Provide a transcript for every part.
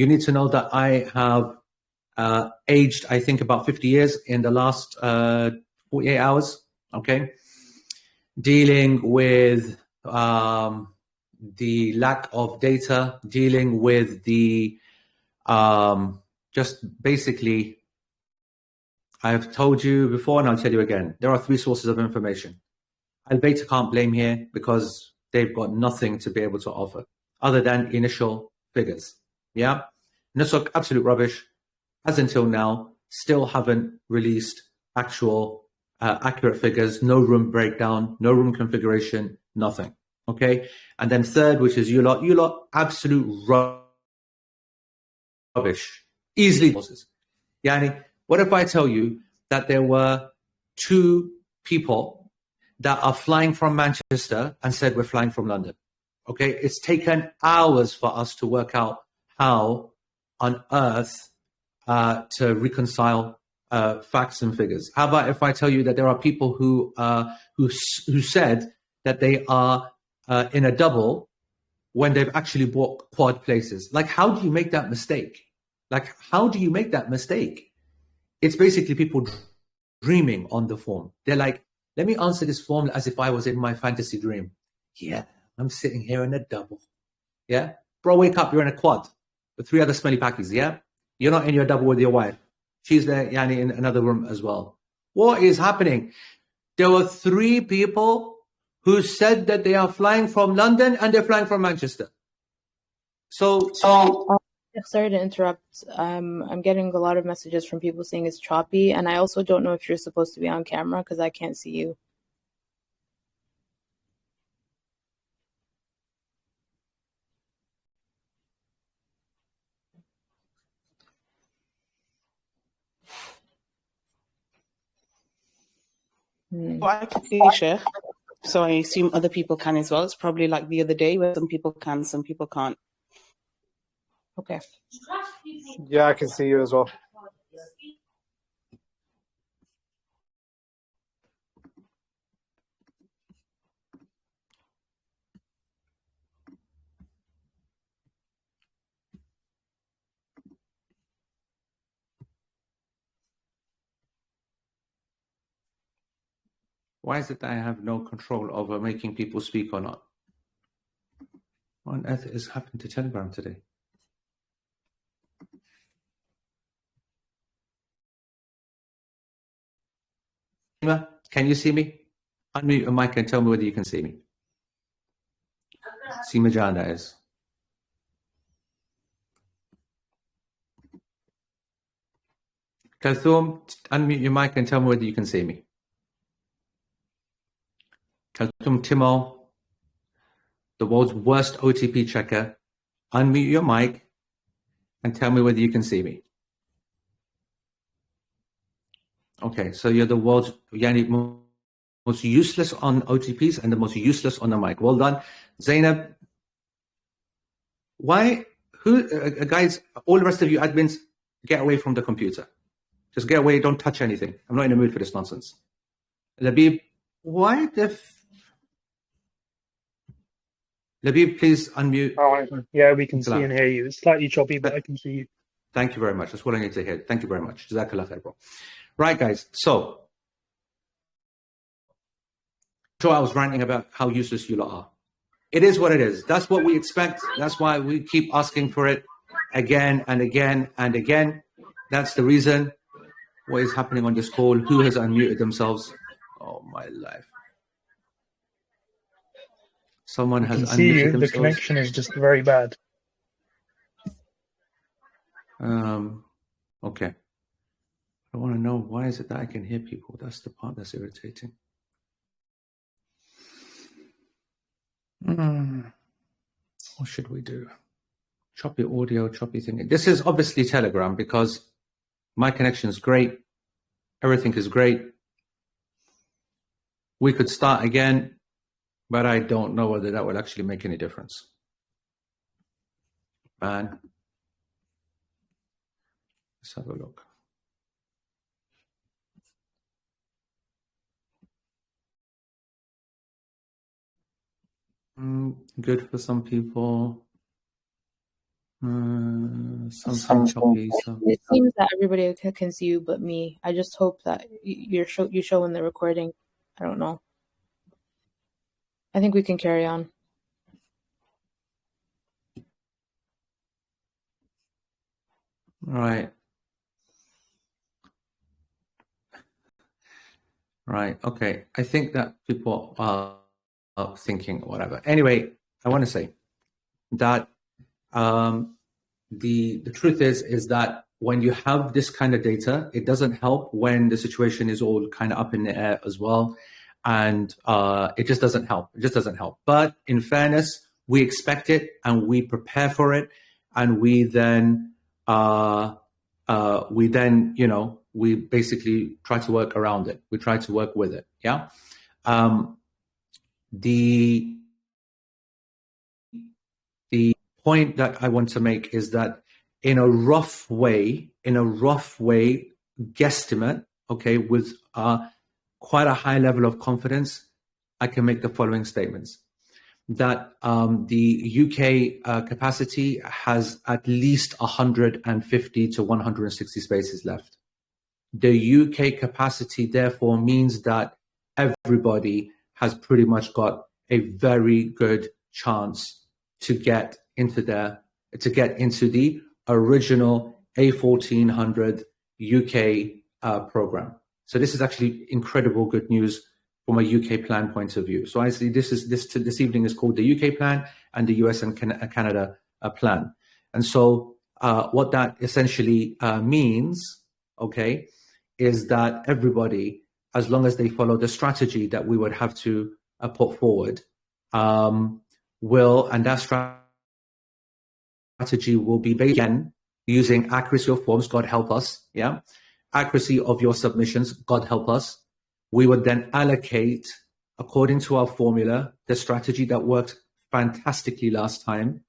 You need to know that I have aged, I think, about 50 years in the last 48 hours, okay? Dealing with the lack of data, dealing with the just basically, I've told you before and I'll tell you again, there are 3 sources of information. Al-Bayt can't blame here because they've got nothing to be able to offer other than initial figures. Yeah? Nusuk, absolute rubbish. As until now, still haven't released actual accurate figures, no room breakdown, no room configuration, nothing. Okay? And then third, which is you lot absolute rubbish. Easily sources. Yani, what if I tell you that there were 2 people that are flying from Manchester and said we're flying from London? Okay, it's taken hours for us to work out how on earth to reconcile facts and figures. How about if I tell you that there are people who said that they are in a double when they've actually bought quad places? Like, how do you make that mistake? Like, how do you make that mistake? It's basically people dreaming on the form. They're like, let me answer this form as if I was in my fantasy dream. Yeah, I'm sitting here in a double. Yeah? Bro, wake up, you're in a quad with 3 other smelly packies, yeah? You're not in your double with your wife. She's there, yani, in another room as well. What is happening? There were 3 people who said that they are flying from London and they're flying from Manchester. So sorry to interrupt. I'm getting a lot of messages from people saying it's choppy, and I also don't know if you're supposed to be on camera because I can't see you. Well, I can see you, Sheikh. So I assume other people can as well. It's probably like the other day where some people can, some people can't. Okay. Yeah, I can see you as well. why is it that I have no control over making people speak or not? What on earth is happening to Telegram today? Can you see me? Unmute your mic and tell me whether you can see me. Seema Jan, that is. Kalthum, unmute your mic and tell me whether you can see me. Kalthum Timo, the world's worst OTP checker, unmute your mic and tell me whether you can see me. Okay, so you're the world's most useless on OTPs and the most useless on the mic. Well done. Zainab, guys, all the rest of you admins, get away from the computer. Just get away, don't touch anything. I'm not in the mood for this nonsense. Labib, Labib, please unmute. Oh, yeah, we can see and hear you. It's slightly choppy, but I can see you. Thank you very much. That's what I need to hear. Thank you very much. Jazakallah khair, bro. Right, guys. So, I was ranting about how useless you lot are. It is what it is. That's what we expect. That's why we keep asking for it again and again and again. That's the reason. What is happening on this call? Who has unmuted themselves? Oh, my life. Someone has unmuted themselves. The connection is just very bad. Okay. I want to know, why is it that I can hear people? That's the part that's irritating. What should we do? Choppy audio, choppy thing. This is obviously Telegram because my connection is great. Everything is great. We could start again, but I don't know whether that will actually make any difference. Man. Let's have a look. Good for some people. Something choppy. So. It seems that everybody can see you but me. I just hope that you show in the recording. I don't know. I think we can carry on. Right. Okay. I think that people are thinking whatever. Anyway, I want to say that the truth is that when you have this kind of data, it doesn't help when the situation is all kind of up in the air as well. And it just doesn't help. It just doesn't help. But in fairness, we expect it and we prepare for it. And we then, we basically try to work around it. We try to work with it. Yeah. The point that I want to make is that in a rough way, guesstimate, okay, with quite a high level of confidence, I can make the following statements. That the UK capacity has at least 150 to 160 spaces left. The UK capacity therefore means that everybody has pretty much got a very good chance to get into the original A1400 UK program. So this is actually incredible good news from a UK plan point of view. So actually, this evening is called the UK plan and the US and Canada plan. And so what that essentially means, okay, is that everybody, as long as they follow the strategy that we would have to put forward, and that strategy will be based again using accuracy of forms, God help us, yeah, accuracy of your submissions, God help us. We would then allocate, according to our formula, the strategy that worked fantastically last time.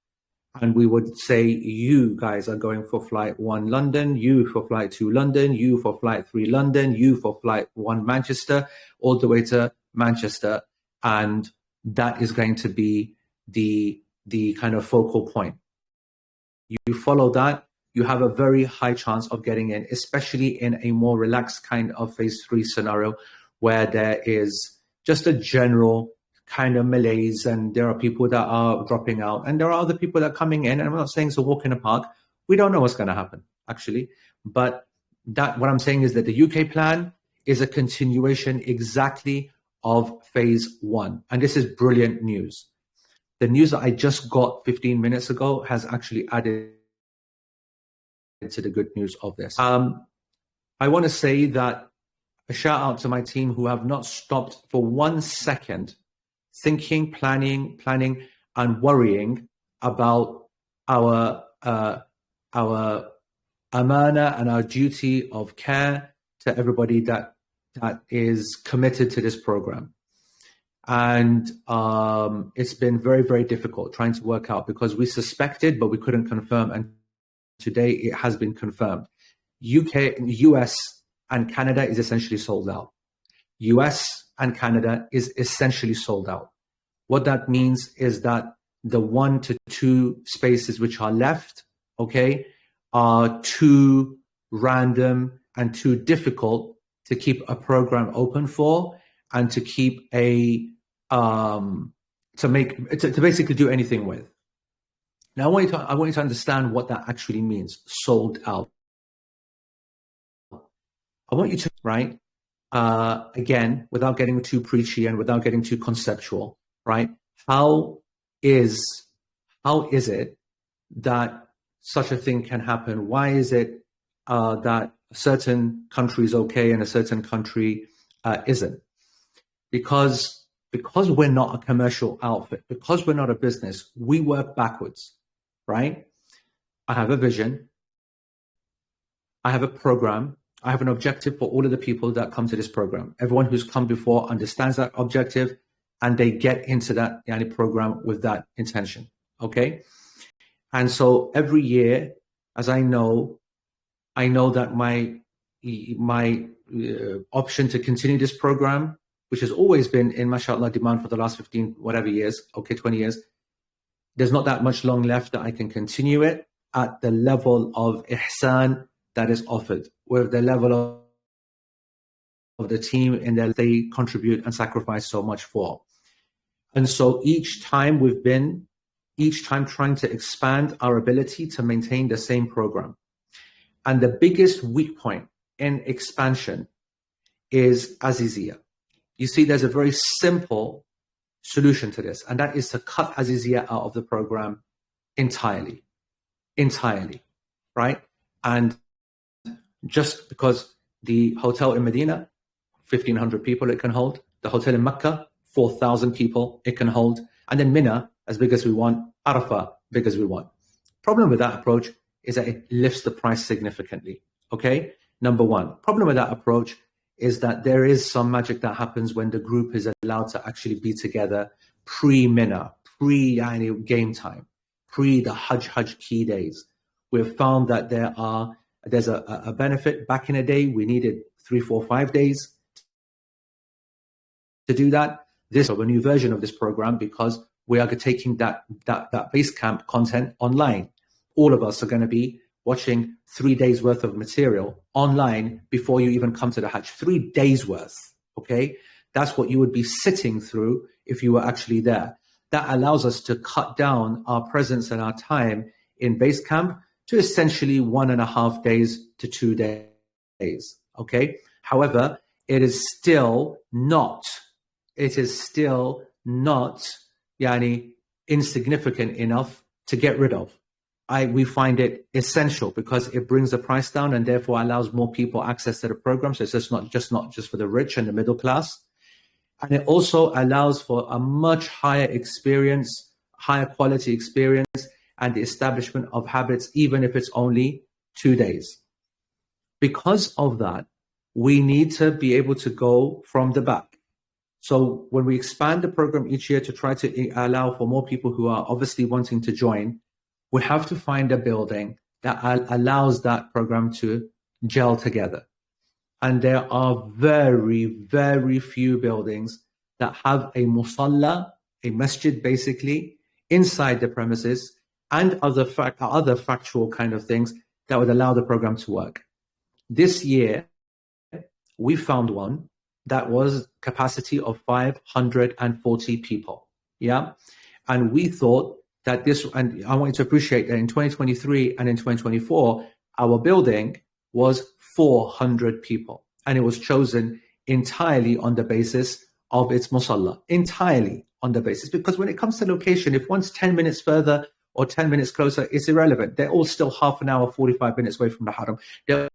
And we would say, you guys are going for flight 1 London, you for flight 2 London, you for flight 3 London, you for flight 1 Manchester, all the way to Manchester. And that is going to be the kind of focal point. You follow that, you have a very high chance of getting in, especially in a more relaxed kind of phase 3 scenario, where there is just a general kind of malaise and there are people that are dropping out and there are other people that are coming in. And I'm not saying it's a walk in the park. We don't know what's going to happen, actually. But what I'm saying is that the UK plan is a continuation exactly of phase 1. And this is brilliant news. The news that I just got 15 minutes ago has actually added to the good news of this. I want to say that a shout out to my team who have not stopped for 1 second thinking, planning, and worrying about our amana and our duty of care to everybody that is committed to this program. And it's been very, very difficult trying to work out because we suspected, but we couldn't confirm. And today it has been confirmed. US and Canada is essentially sold out. US and Canada is essentially sold out. What that means is that the 1 to 2 spaces which are left, okay, are too random and too difficult to keep a program open for and to keep to basically do anything with. Now, I want you to understand what that actually means, sold out. I want you to, right, again, without getting too preachy and without getting too conceptual, right? How is it that such a thing can happen? Why is it that a certain country is okay and a certain country isn't? Because we're not a commercial outfit, because we're not a business, we work backwards, right? I have a vision. I have a program. I have an objective for all of the people that come to this program. Everyone who's come before understands that objective and they get into that program with that intention, okay? And so every year, as I know that my option to continue this program, which has always been in mashallah demand for the last 15, whatever years, okay, 20 years, there's not that much long left that I can continue it. at the level of ihsan that is offered, with the level of the team and that they contribute and sacrifice so much for. And so each time trying to expand our ability to maintain the same program. And the biggest weak point in expansion is Azizia. You see, there's a very simple solution to this, and that is to cut Azizia out of the program entirely, right? And just because the hotel in Medina, 1,500 people it can hold, the hotel in Mecca, 4,000 people it can hold, and then Mina, as big as we want, Arafah, big as we want. Problem with that approach is that it lifts the price significantly, okay? Number one. Problem with that approach is that there is some magic that happens when the group is allowed to actually be together pre-Mina, pre-game time, pre the Hajj key days. We've found that there's a benefit. Back in the day, we needed 3, 4, 5 days to do that. This is a new version of this program because we are taking that base camp content online. All of us are going to be watching 3 days worth of material online before you even come to the Hajj. 3 days worth, okay? That's what you would be sitting through if you were actually there. That allows us to cut down our presence and our time in base camp to essentially 1.5 days to 2 days, okay? However, it is still not insignificant enough to get rid of. We find it essential because it brings the price down and therefore allows more people access to the program. So it's not just for the rich and the middle class. And it also allows for a much higher quality experience and the establishment of habits, even if it's only 2 days. Because of that, we need to be able to go from the back. So when we expand the program each year to try to allow for more people who are obviously wanting to join, we have to find a building that allows that program to gel together. And there are very, very few buildings that have a musalla, a masjid basically, inside the premises and other factual kind of things that would allow the program to work. This year, we found one that was capacity of 540 people. Yeah. And we thought that and I want you to appreciate that in 2023 and in 2024, our building was 400 people. And it was chosen entirely on the basis of its musalla, entirely on the basis. Because when it comes to location, if one's 10 minutes further or 10 minutes closer, it's irrelevant. They're all still half an hour, 45 minutes away from the haram. They're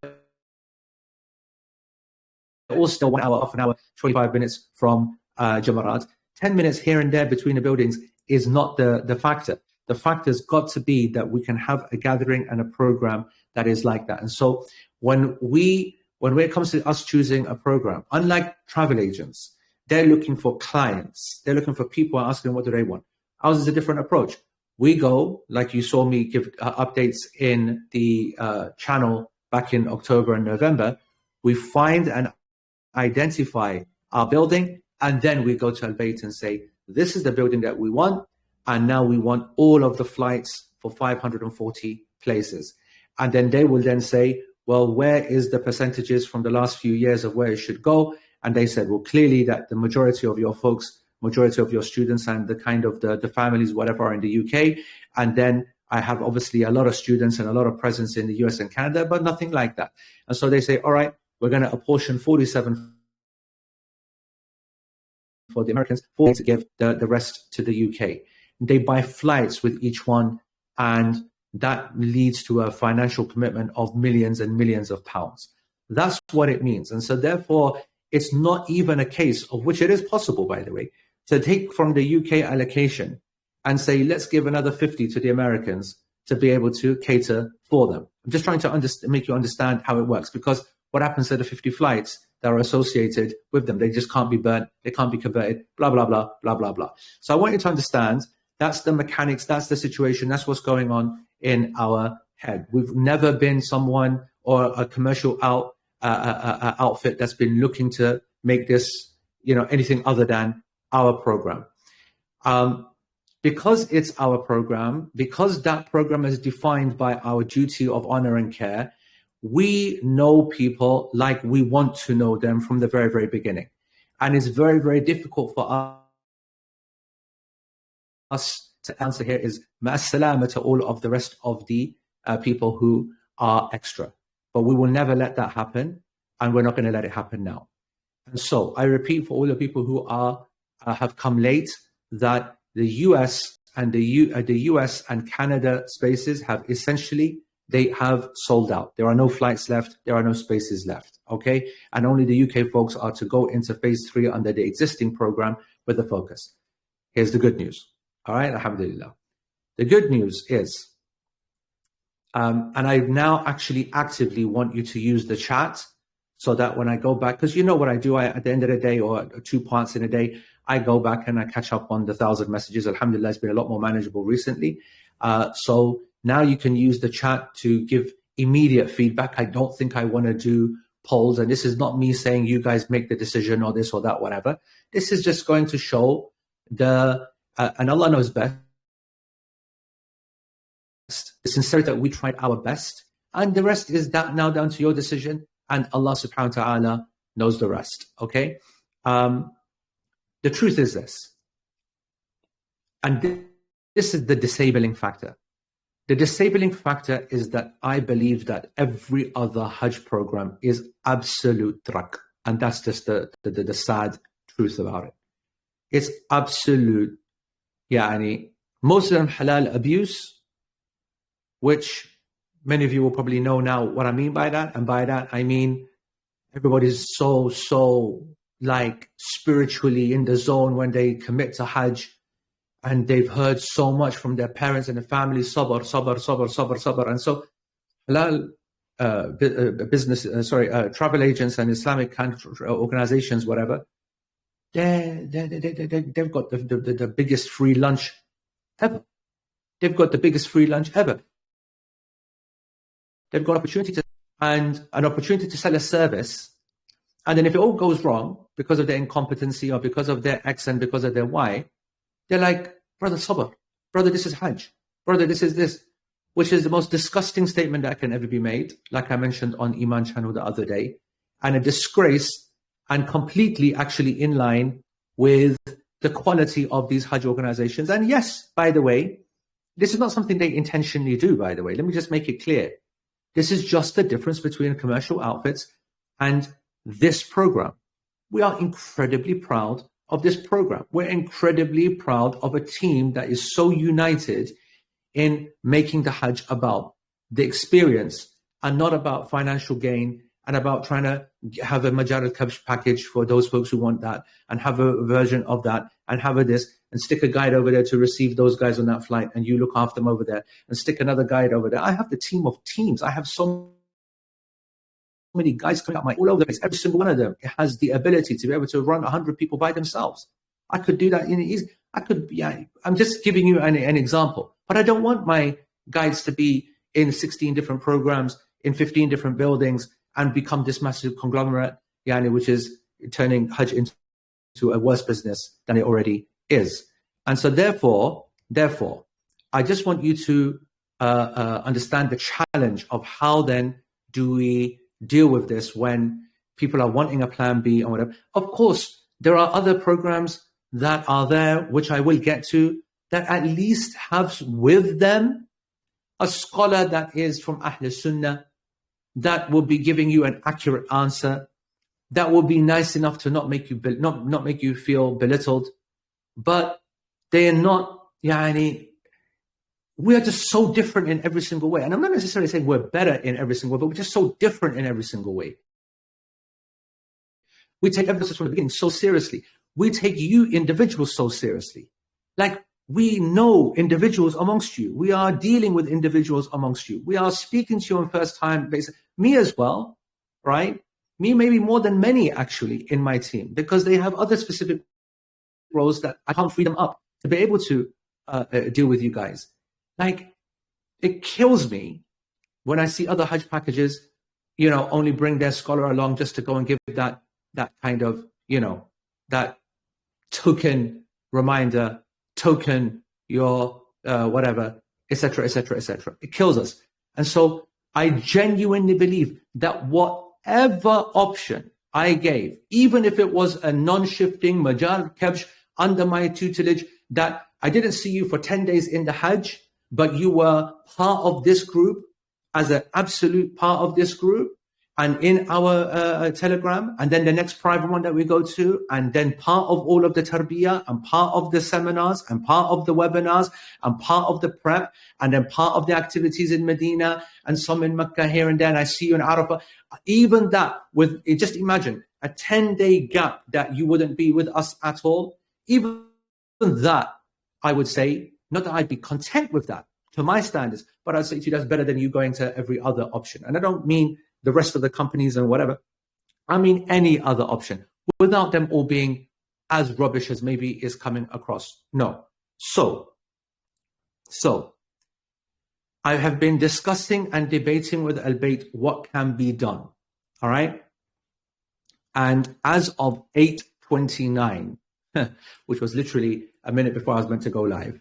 all still 1 hour, half an hour, 25 minutes from Jamarat. 10 minutes here and there between the buildings is not the factor. The factor's got to be that we can have a gathering and a program that is like that. And so when it comes to us choosing a program, unlike travel agents, they're looking for clients. They're looking for people asking what do they want. Ours is a different approach. We go, like you saw me give updates in the channel back in October and November, we find and identify our building, and then we go to Al-Bayt and say, this is the building that we want, and now we want all of the flights for 540 places. And then they will then say, well, where is the percentages from the last few years of where it should go? And they said, well, clearly that the majority of your folks, majority of your students and the kind of the families, whatever, are in the UK. And then I have obviously a lot of students and a lot of presence in the US and Canada, but nothing like that. And so they say, all right, we're going to apportion 47 for the Americans, 40 to give the rest to the UK. They buy flights with each one, and that leads to a financial commitment of millions and millions of pounds. That's what it means. And so therefore, it's not even a case of, which it is possible, by the way, to take from the UK allocation and say, let's give another 50 to the Americans to be able to cater for them. I'm just trying to make you understand how it works, because what happens to the 50 flights that are associated with them? They just can't be burnt. They can't be converted, blah, blah, blah, blah, blah, blah. So I want you to understand that's the mechanics. That's the situation. That's what's going on in our head. We've never been someone or a commercial outfit that's been looking to make this, anything other than our program. because it's our program, because that program is defined by our duty of honor and care, we know people like we want to know them from the very, very beginning. And it's very, very difficult for us to answer here is ma'as-salama to all of the rest of the people who are extra. But we will never let that happen, and we're not going to let it happen now. And so I repeat for all the people who have come late that the US and the US and Canada spaces have essentially, they have sold out. There are no flights left. There are no spaces left. Okay. And only the UK folks are to go into phase 3 under the existing program with the focus. Here's the good news. All right. Alhamdulillah. The good news is, and I now actually actively want you to use the chat so that when I go back, because you know what I do, at the end of the day, or 2 parts in a day, I go back and I catch up on the 1,000 messages. Alhamdulillah, it's been a lot more manageable recently. So now you can use the chat to give immediate feedback. I don't think I want to do polls. And this is not me saying you guys make the decision or this or that, whatever. This is just going to show and Allah knows best, the sincerity that we tried our best. And the rest is now down to your decision. And Allah subhanahu wa ta'ala knows the rest. Okay? The truth is this. And this is the disabling factor. The disabling factor is that I believe that every other Hajj program is absolute truck. And that's just the sad truth about it. It's absolute, Muslim halal abuse, which many of you will probably know now what I mean by that. And by that, I mean, everybody's so like spiritually in the zone when they commit to Hajj, and they've heard so much from their parents and the family, sabr. And so halal travel agents and Islamic organizations, whatever, they've got the biggest free lunch ever. They've got the biggest free lunch ever. They've got an opportunity to sell a service. And then if it all goes wrong because of their incompetency or because of their X and because of their Y, they're like, brother, sabr. Brother, this is Hajj. Brother, this is this. Which is the most disgusting statement that can ever be made, like I mentioned on Iman channel the other day. And a disgrace, and completely actually in line with the quality of these Hajj organizations. And yes, by the way, this is not something they intentionally do, by the way. Let me just make it clear. This is just the difference between commercial outfits and this program. We are incredibly proud of this program. We're incredibly proud of a team that is so united in making the Hajj about the experience and not about financial gain and about trying to have a Majar al-Kabsh package for those folks who want that and have a version of that and have a this and stick a guide over there to receive those guys on that flight and you look after them over there and stick another guide over there. I have the team of teams. I have so many guys coming out all over the place. Every single one of them has the ability to be able to run 100 people by themselves. I could do that in easy. I'm just giving you an example, but I don't want my guides to be in 16 different programs, in 15 different buildings and become this massive conglomerate, which is turning Hajj into a worse business than it already is. And so therefore, I just want you to understand the challenge of how then do we deal with this when people are wanting a plan B or whatever. Of course, there are other programs that are there, which I will get to, that at least have with them a scholar that is from Ahl Sunnah, that will be giving you an accurate answer, that will be nice enough to not make you feel belittled, but they are not, we are just so different in every single way. And I'm not necessarily saying we're better in every single way, but we're just so different in every single way. We take emphasis from the beginning so seriously. We take you individuals so seriously. Like, we know individuals amongst you. We are dealing with individuals amongst you. We are speaking to you on first time basis. Me as well, right? Me maybe more than many actually in my team, because they have other specific roles that I can't free them up to be able to deal with you guys. Like, it kills me when I see other Hajj packages, only bring their scholar along just to go and give that kind of, that token reminder, token your whatever, etc., etc., etc. It kills us. And so I genuinely believe that whatever option I gave, even if it was a non-shifting majal kabsh under my tutelage, that I didn't see you for 10 days in the Hajj, but you were part of this group as an absolute part of this group, and in our Telegram, and then the next private one that we go to, and then part of all of the tarbiyah, and part of the seminars, and part of the webinars, and part of the prep, and then part of the activities in Medina, and some in Mecca here and there, and I see you in Arafah. Even that, just imagine a 10-day gap that you wouldn't be with us at all. Even that, I would say, not that I'd be content with that to my standards, but I'd say to you that's better than you going to every other option. And I don't mean the rest of the companies and whatever. I mean any other option, without them all being as rubbish as maybe is coming across. No. So I have been discussing and debating with Al-Bayt what can be done. All right. And as of 8:29, which was literally a minute before I was meant to go live,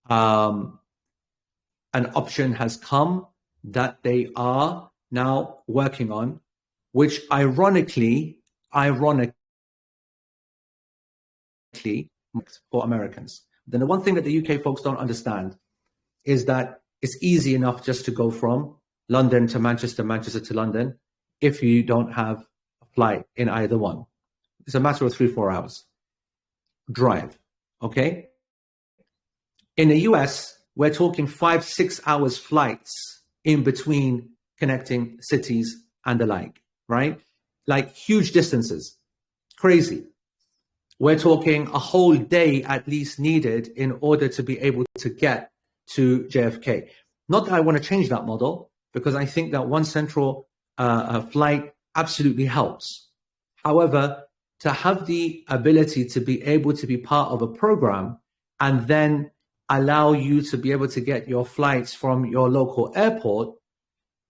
an option has come that they are now working on, which ironically for Americans. Then the one thing that the UK folks don't understand is that it's easy enough just to go from London to Manchester, Manchester to London, if you don't have a flight in either one. It's a matter of 3-4 hours drive, okay? In the US, we're talking 5-6 hours flights in between connecting cities and the like, right? Like huge distances, crazy. We're talking a whole day at least needed in order to be able to get to JFK. Not that I want to change that model, because I think that one central flight absolutely helps. However, to have the ability to be able to be part of a program and then allow you to be able to get your flights from your local airport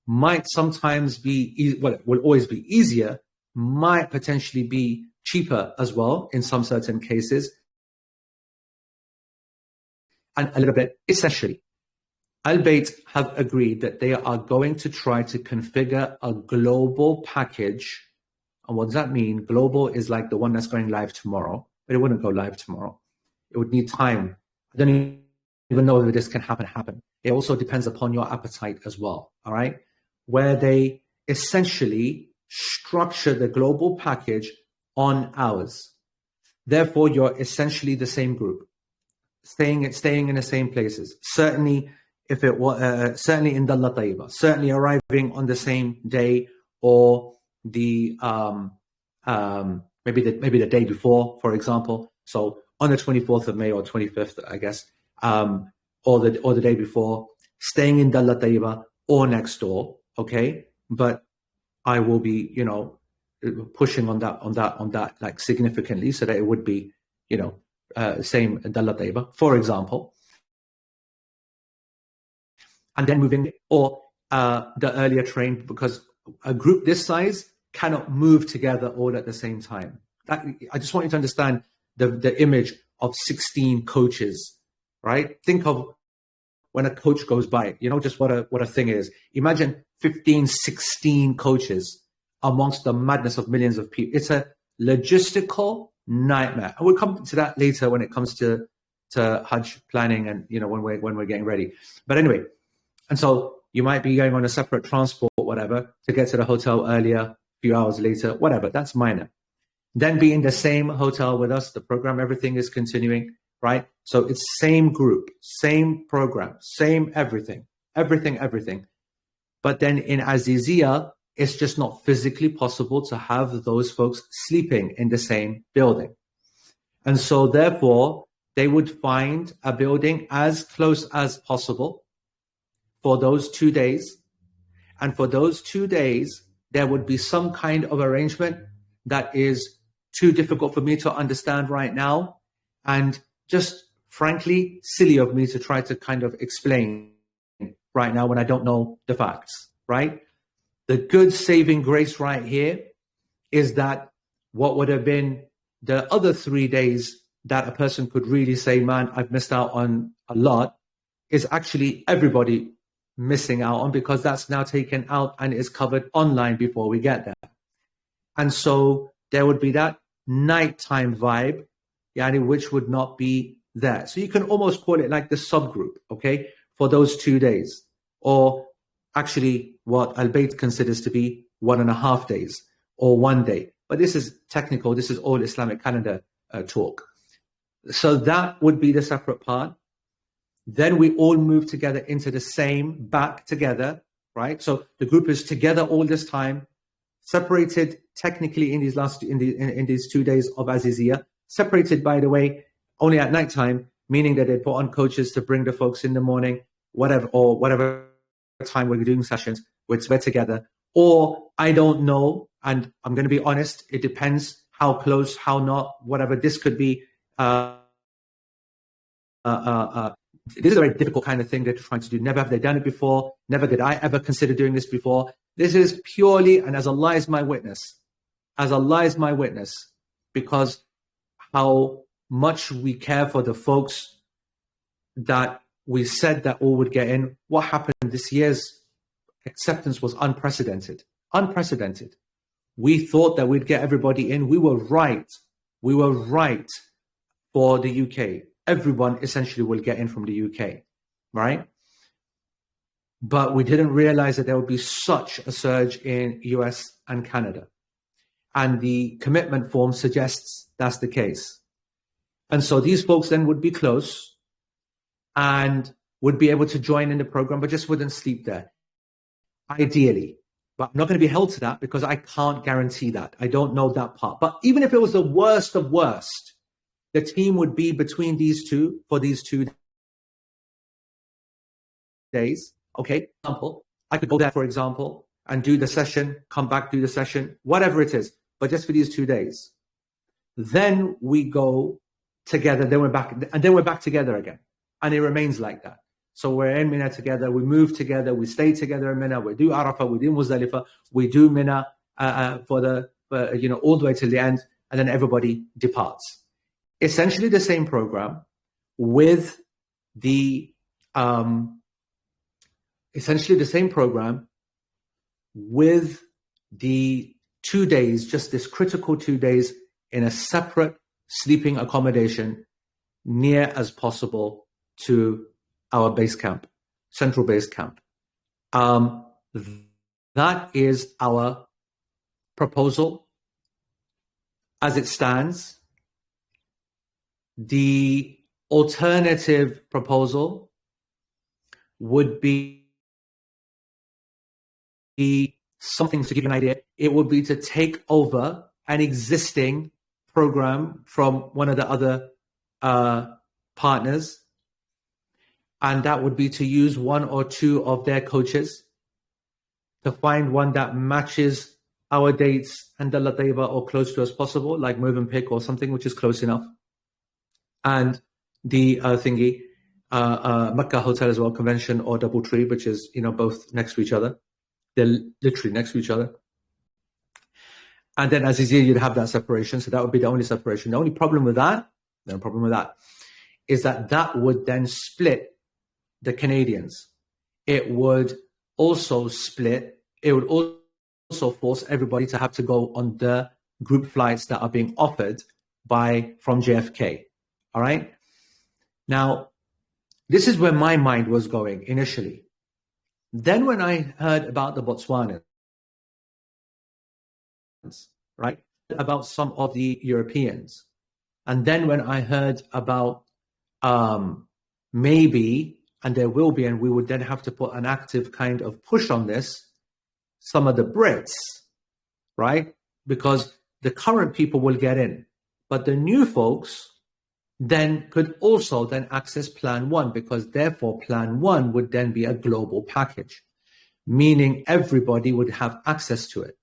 might sometimes be, well, it will always be easier, might potentially be cheaper as well in some certain cases. And a little bit, essentially, Al-Bayt have agreed that they are going to try to configure a global package. And what does that mean? Global is like the one that's going live tomorrow, but it wouldn't go live tomorrow. It would need time. I don't even know if this can happen. It also depends upon your appetite as well, all right? Where they essentially structure the global package on hours. Therefore, you're essentially the same group, staying in the same places. Certainly, if it was certainly in Dalla Tayyiba, certainly arriving on the same day or the maybe the day before, for example. So on the 24th of May or 25th, I guess, or the day before, staying in Dalla Tayyiba or next door. Okay, but I will be, pushing on that like significantly, so that it would be, same Dalla Tayyiba, for example, and then moving or the earlier train, because a group this size cannot move together all at the same time. I just want you to understand the image of 16 coaches, right? Think of when a coach goes by, just what a thing is. Imagine 15, 16 coaches amongst the madness of millions of people. It's a logistical nightmare. And we'll come to that later when it comes to Hajj planning and, when we're getting ready. But anyway, and so you might be going on a separate transport, whatever, to get to the hotel earlier, a few hours later, whatever, that's minor. Then be in the same hotel with us, the program, everything is continuing, right? So it's same group, same program, same everything. But then in Azizia, it's just not physically possible to have those folks sleeping in the same building. And so therefore, they would find a building as close as possible for those 2 days. And for those 2 days, there would be some kind of arrangement that is too difficult for me to understand right now. And just frankly, silly of me to try to kind of explain right now when I don't know the facts, right? The good saving grace right here is that what would have been the other 3 days that a person could really say, man, I've missed out on a lot, is actually everybody missing out on, because that's now taken out and is covered online before we get there. And so there would be that nighttime vibe, which would not be there. So you can almost call it like the subgroup, okay, for those 2 days, or actually what Al-Bayt considers to be 1.5 days or 1 day. But this is technical. This is all Islamic calendar talk. So that would be the separate part. Then we all move together into the same, back together, right? So the group is together all this time, separated technically in these in these 2 days of Aziziyah, separated, by the way, only at nighttime, meaning that they put on coaches to bring the folks in the morning, whatever time we're doing sessions, we're together. Or I don't know, and I'm going to be honest, it depends how close, how not, whatever. This could be this is a very difficult kind of thing they're trying to do. Never have they done it before. Never did I ever consider doing this before. This is purely, and as Allah is my witness, because how much we care for the folks that we said that all would get in. What happened this year's acceptance was unprecedented. We thought that we'd get everybody in. We were right for the UK. Everyone essentially will get in from the UK, right? But we didn't realize that there would be such a surge in US and Canada. And the commitment form suggests that's the case. And so these folks then would be close and would be able to join in the program, but just wouldn't sleep there, ideally. But I'm not going to be held to that because I can't guarantee that. I don't know that part. But even if it was the worst of worst, the team would be between these two for these 2 days. Okay, example, I could go there, for example, and do the session, come back, do the session, whatever it is, but just for these 2 days. Then we go together, then we're back, and then we're back together again. And it remains like that. So we're in Mina together, we move together, we stay together in Mina, we do Arafah, we do Muzdalifah, we do Mina all the way till the end, and then everybody departs. Essentially the same program with the 2 days, just this critical 2 days in a separate sleeping accommodation near as possible to our base camp, central base camp. That is our proposal as it stands. The alternative proposal would be something, to give you an idea, it would be to take over an existing program from one of the other partners, and that would be to use 1 or 2 of their coaches to find one that matches our dates and the Lataiba or close to as possible, like Movenpick or something which is close enough. And the Mecca Hotel as well, Convention or Doubletree, which is, both next to each other. They're literally next to each other. And then as Aziziyah, you'd have that separation. So that would be the only separation. The only problem with that is that would then split the Canadians. It would also force everybody to have to go on the group flights that are being offered from JFK. All right. Now, this is where my mind was going initially. Then when I heard about the Botswanans, right, about some of the Europeans, and then when I heard about maybe, and there will be, and we would then have to put an active kind of push on this, some of the Brits, right, because the current people will get in, but the new folks then could also then access Plan 1, because therefore Plan 1 would then be a global package, meaning everybody would have access to it.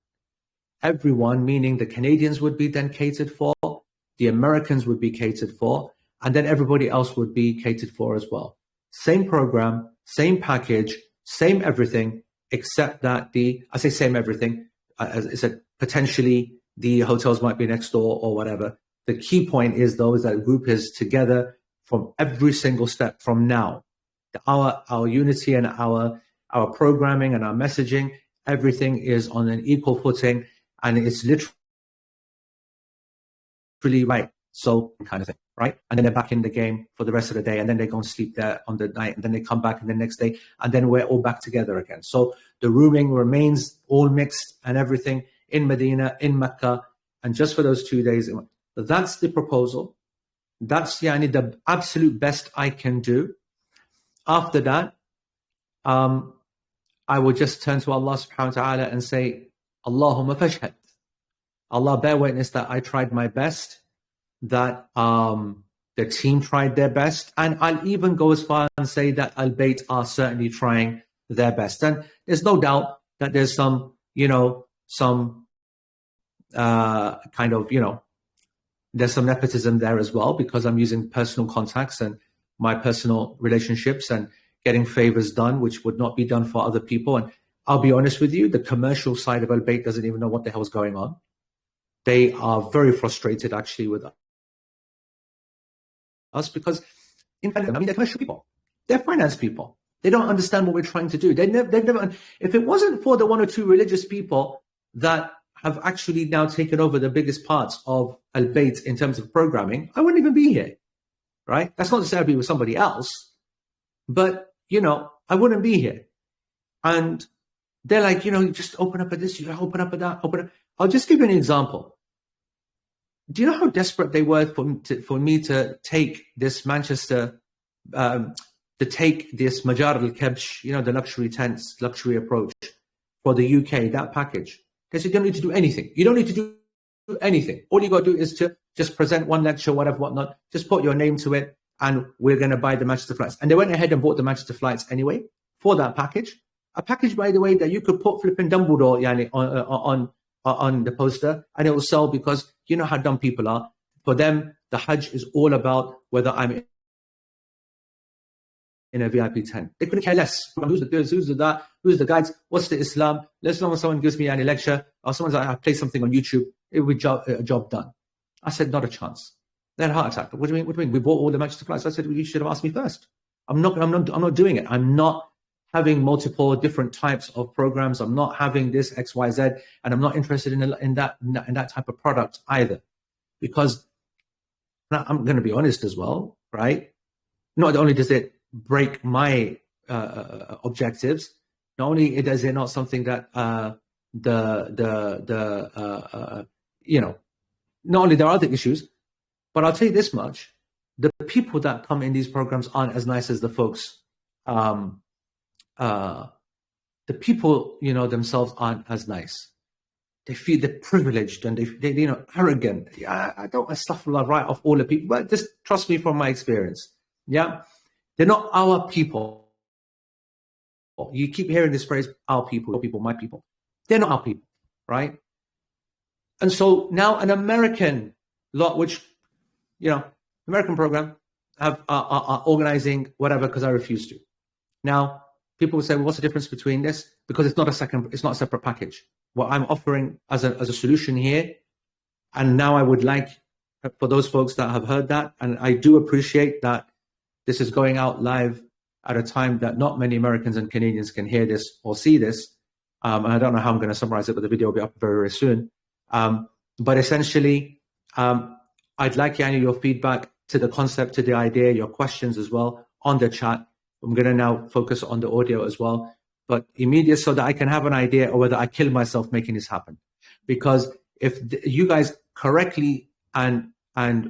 Everyone, meaning the Canadians would be then catered for, the Americans would be catered for, and then everybody else would be catered for as well. Same program, same package, same everything, except that I say same everything, as I said, potentially the hotels might be next door or whatever, the key point is, though, is that the group is together from every single step from now. Our unity and our programming and our messaging, everything is on an equal footing, and it's literally right. So kind of thing, right? And then they're back in the game for the rest of the day, and then they go and sleep there on the night, and then they come back in the next day, and then we're all back together again. So the rooming remains all mixed and everything in Medina, in Mecca, and just for those 2 days. That's the proposal. That's the absolute best I can do. After that, I would just turn to Allah subhanahu wa ta'ala and say, Allahumma fashhad. Allah, bear witness that I tried my best, that the team tried their best, and I'll even go as far and say that Al-Bayt are certainly trying their best. And there's no doubt that there's some there's some nepotism there as well, because I'm using personal contacts and my personal relationships and getting favors done, which would not be done for other people. And I'll be honest with you, the commercial side of Al-Bayt doesn't even know what the hell is going on. They are very frustrated actually with us, because in fact, they're commercial people. They're finance people. They don't understand what we're trying to do. They've never, if it wasn't for the one or two religious people that have actually now taken over the biggest parts of Al-Bayt in terms of programming, I wouldn't even be here, right? That's not to say I'd be with somebody else, but, I wouldn't be here. And they're like, you just open up at this, you open up at that, I'll just give you an example. Do you know how desperate they were for me to take this Manchester, to take this Majar al-Kabsh, the luxury tents, luxury approach for the UK, that package? Because you don't need to do anything. You don't need to do anything. All you got to do is to just present one lecture, whatever, whatnot. Just put your name to it, and we're going to buy the Manchester flights. And they went ahead and bought the Manchester flights anyway for that package. A package, by the way, that you could put flipping Dumbledore on the poster, and it will sell, because you know how dumb people are. For them, the Hajj is all about whether I'm in a VIP tent. They couldn't care less. Who's the this, who's the that, who's the guides, what's the Islam? As long as someone gives me any lecture, or someone's like, I play something on YouTube, it will be a job done. I said, not a chance. They had a heart attack. What do you mean? What do you mean? We bought all the Manchester flights. I said, well, you should have asked me first. I'm not doing it. I'm not having multiple different types of programs. I'm not having this X, Y, Z, and I'm not interested in that type of product either. Because I'm going to be honest as well, right? Not only does it break my objectives, not only is it not something that not only there are other issues, but I'll tell you this much: the people that come in these programs aren't as nice as the folks. The people, themselves aren't as nice. They feel they're privileged and they arrogant. I don't stuff right off all the people, but just trust me from my experience. Yeah, they're not our people. You keep hearing this phrase, our people, my people. They're not our people, right? And so now an American lot, which, American program are organizing whatever, because I refuse to. Now, people will say, well, what's the difference between this? Because it's not a separate package. What I'm offering as a solution here, and now I would like, for those folks that have heard that, and I do appreciate that this is going out live at a time that not many Americans and Canadians can hear this or see this. And I don't know how I'm going to summarize it, but the video will be up very, very soon. But essentially, I'd like, your feedback to the concept, to the idea, your questions as well on the chat. I'm going to now focus on the audio as well, but immediate, so that I can have an idea of whether I kill myself making this happen. Because if you guys correctly and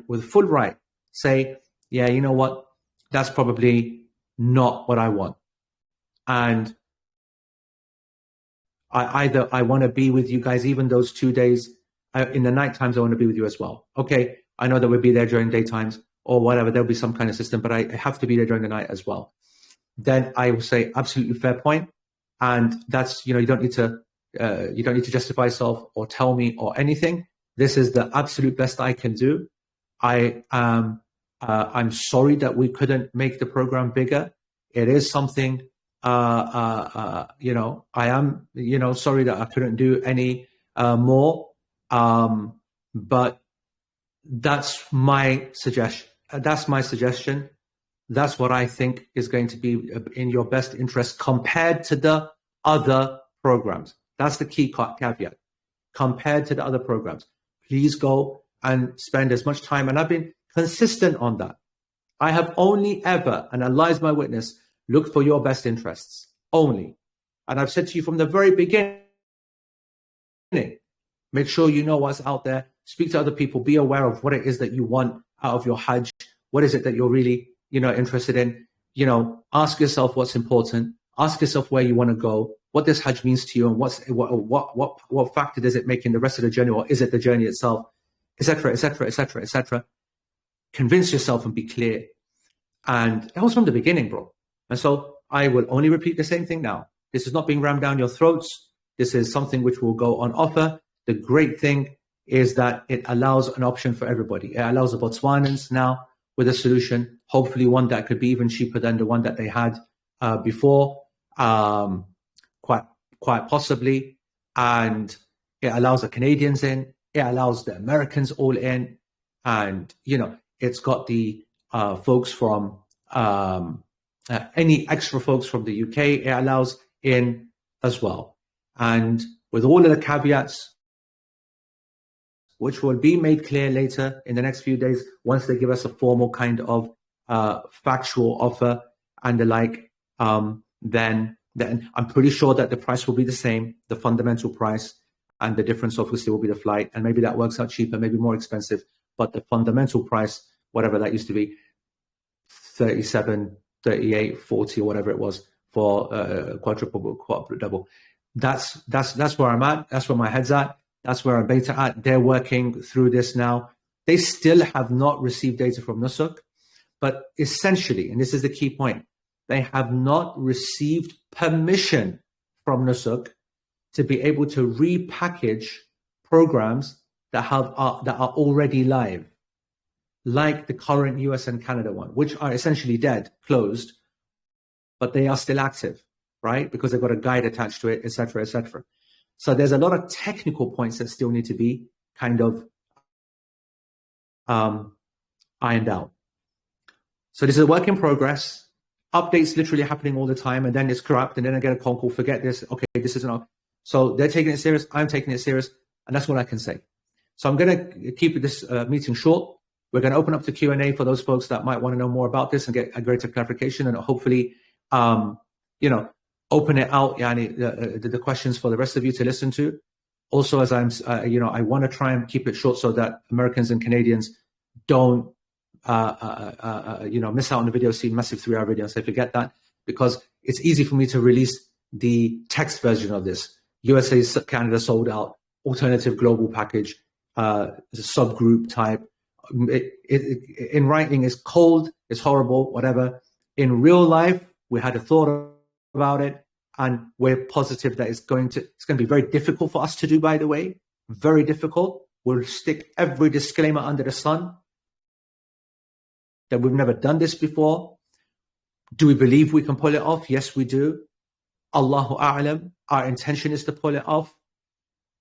with full right say, yeah, you know what, that's probably not what I want, and I want to be with you guys even those 2 days. In the night times, I want to be with you as well. Okay, I know that we'll be there during daytimes or whatever. There'll be some kind of system, but I have to be there during the night as well. Then I will say, absolutely fair point. And that's, you don't need to justify yourself or tell me or anything. This is the absolute best I can do. I'm sorry that we couldn't make the program bigger. It is something, I am, sorry that I couldn't do any more. But that's my suggestion. That's what I think is going to be in your best interest compared to the other programs. That's the key caveat. Compared to the other programs, please go and spend as much time. And I've been consistent on that. I have only ever, and Allah is my witness, looked for your best interests only. And I've said to you from the very beginning, make sure you know what's out there. Speak to other people. Be aware of what it is that you want out of your Hajj. What is it that you're really, interested in? Ask yourself what's important. Ask yourself where you want to go. What this Hajj means to you, and what factor does it make in the rest of the journey, or is it the journey itself, etc., etc., etc., etc. Convince yourself and be clear. And that was from the beginning, bro. And so I will only repeat the same thing now. This is not being rammed down your throats. This is something which will go on offer. The great thing is that it allows an option for everybody. It allows the Botswanans now with a solution, hopefully one that could be even cheaper than the one that they had before, quite possibly. And it allows the Canadians in. It allows the Americans all in. And, it's got the folks from any extra folks from the UK. It allows in as well. And with all of the caveats, which will be made clear later in the next few days, once they give us a formal kind of factual offer and the like, then I'm pretty sure that the price will be the same, the fundamental price, and the difference obviously will be the flight. And maybe that works out cheaper, maybe more expensive, but the fundamental price, whatever that used to be, 37, 38, 40, or whatever it was for quadruple. That's where I'm at. That's where my head's at. That's where I'm beta at. They're working through this now. They still have not received data from Nusuk, but essentially, and this is the key point, they have not received permission from Nusuk to be able to repackage programs that are already live, like the current US and Canada one, which are essentially dead, closed, but they are still active, right? Because they've got a guide attached to it, etc., etc. So there's a lot of technical points that still need to be kind of ironed out. So this is a work in progress. Updates literally happening all the time, and then it's corrupt, and then I get a phone call, forget this, okay, this isn't. So they're taking it serious, I'm taking it serious, and that's what I can say. So I'm going to keep this meeting short. We're going to open up to Q&A for those folks that might want to know more about this and get a greater clarification, and hopefully, open it out, the questions for the rest of you to listen to. Also, as I'm, I want to try and keep it short so that Americans and Canadians don't, miss out on the video, see massive 3-hour video, so forget that, because it's easy for me to release the text version of this. USA, Canada sold out, alternative global package, subgroup type. In writing is cold, it's horrible, whatever. In real life, we had a thought about it, and we're positive that it's going to be very difficult for us to do, by the way, very difficult. We'll stick every disclaimer under the sun that we've never done this before. Do we believe we can pull it off? Yes, we do. Allahu A'lam. Our intention is to pull it off.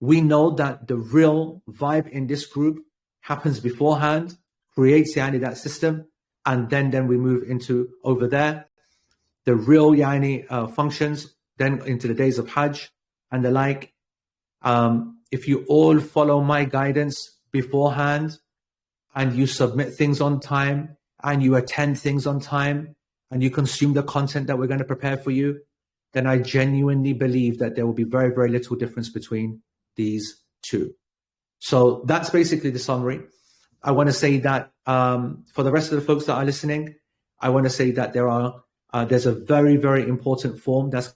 We know that the real vibe in this group happens beforehand, creates that system, and then we move into over there. The real functions, then into the days of Hajj and the like. If you all follow my guidance beforehand, and you submit things on time, and you attend things on time, and you consume the content that we're going to prepare for you, then I genuinely believe that there will be very, very little difference between these two. So that's basically the summary. I want to say that for the rest of the folks that are listening, I want to say that there's a very, very important form that's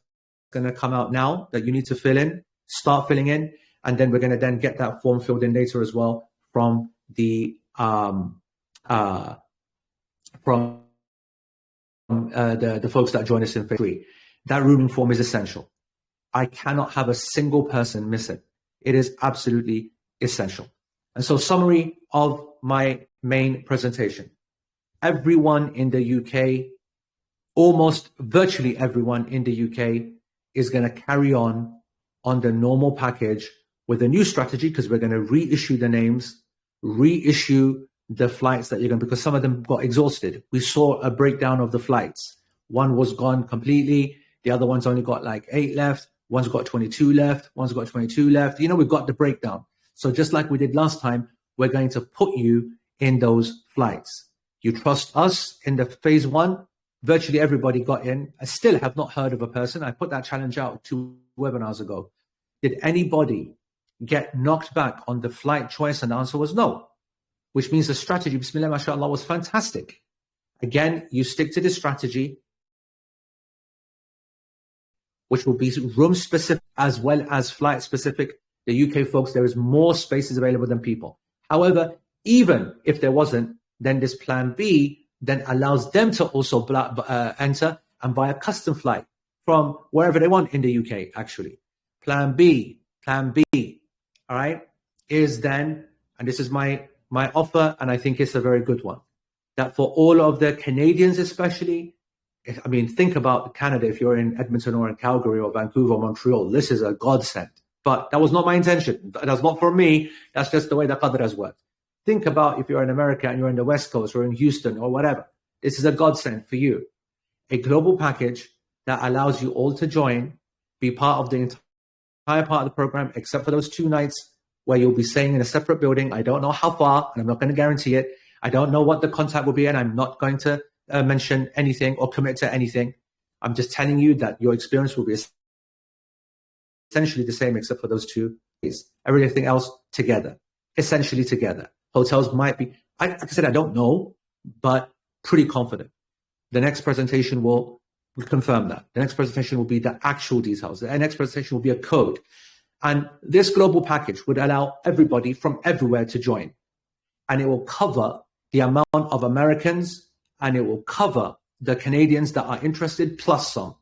going to come out now that you need to fill in, start filling in, and then we're going to then get that form filled in later as well from the folks that join us in phase 3. That rooming form is essential. I cannot have a single person miss it. It is absolutely essential. And so, summary of my main presentation. Everyone in the UK, almost virtually everyone in the UK, is going to carry on the normal package with a new strategy, because we're going to reissue the names. reissue the flights that you're going, because some of them got exhausted. We saw a breakdown of the flights. One was gone completely. The other one's only got like 8 left. One's got 22 left. One's got 22 left. You know, we've got the breakdown. So just like we did last time, we're going to put you in those flights. You trust us in the phase 1. Virtually everybody got in. I still have not heard of a person. I put that challenge out 2 webinars ago. Did anybody get knocked back on the flight choice? And the answer was no, which means the strategy, bismillah, mashallah, was fantastic. Again, you stick to the strategy, which will be room specific as well as flight specific. The UK folks, there is more spaces available than people. However, even if there wasn't, then this plan B then allows them to also enter and buy a custom flight from wherever they want in the UK, actually. Plan B, all right, is then, and this is my offer, and I think it's a very good one, that for all of the Canadians especially, I mean, think about Canada. If you're in Edmonton or in Calgary or Vancouver or Montreal, this is a godsend. But that was not my intention. That's not for me. That's just the way the Qadr has worked. Think about if you're in America and you're in the West Coast or in Houston or whatever. This is a godsend for you. A global package that allows you all to join, be part of the entire part of the program, except for those 2 nights where you'll be staying in a separate building. I don't know how far, and I'm not going to guarantee it. I don't know what the contact will be, and I'm not going to mention anything or commit to anything. I'm just telling you that your experience will be essentially the same, except for those 2 days. Everything else together, essentially together. Hotels might be, like I said, I don't know, but pretty confident. The next presentation will confirm that. The next presentation will be the actual details. The next presentation will be a code. And this global package would allow everybody from everywhere to join. And it will cover the amount of Americans, and it will cover the Canadians that are interested, plus some.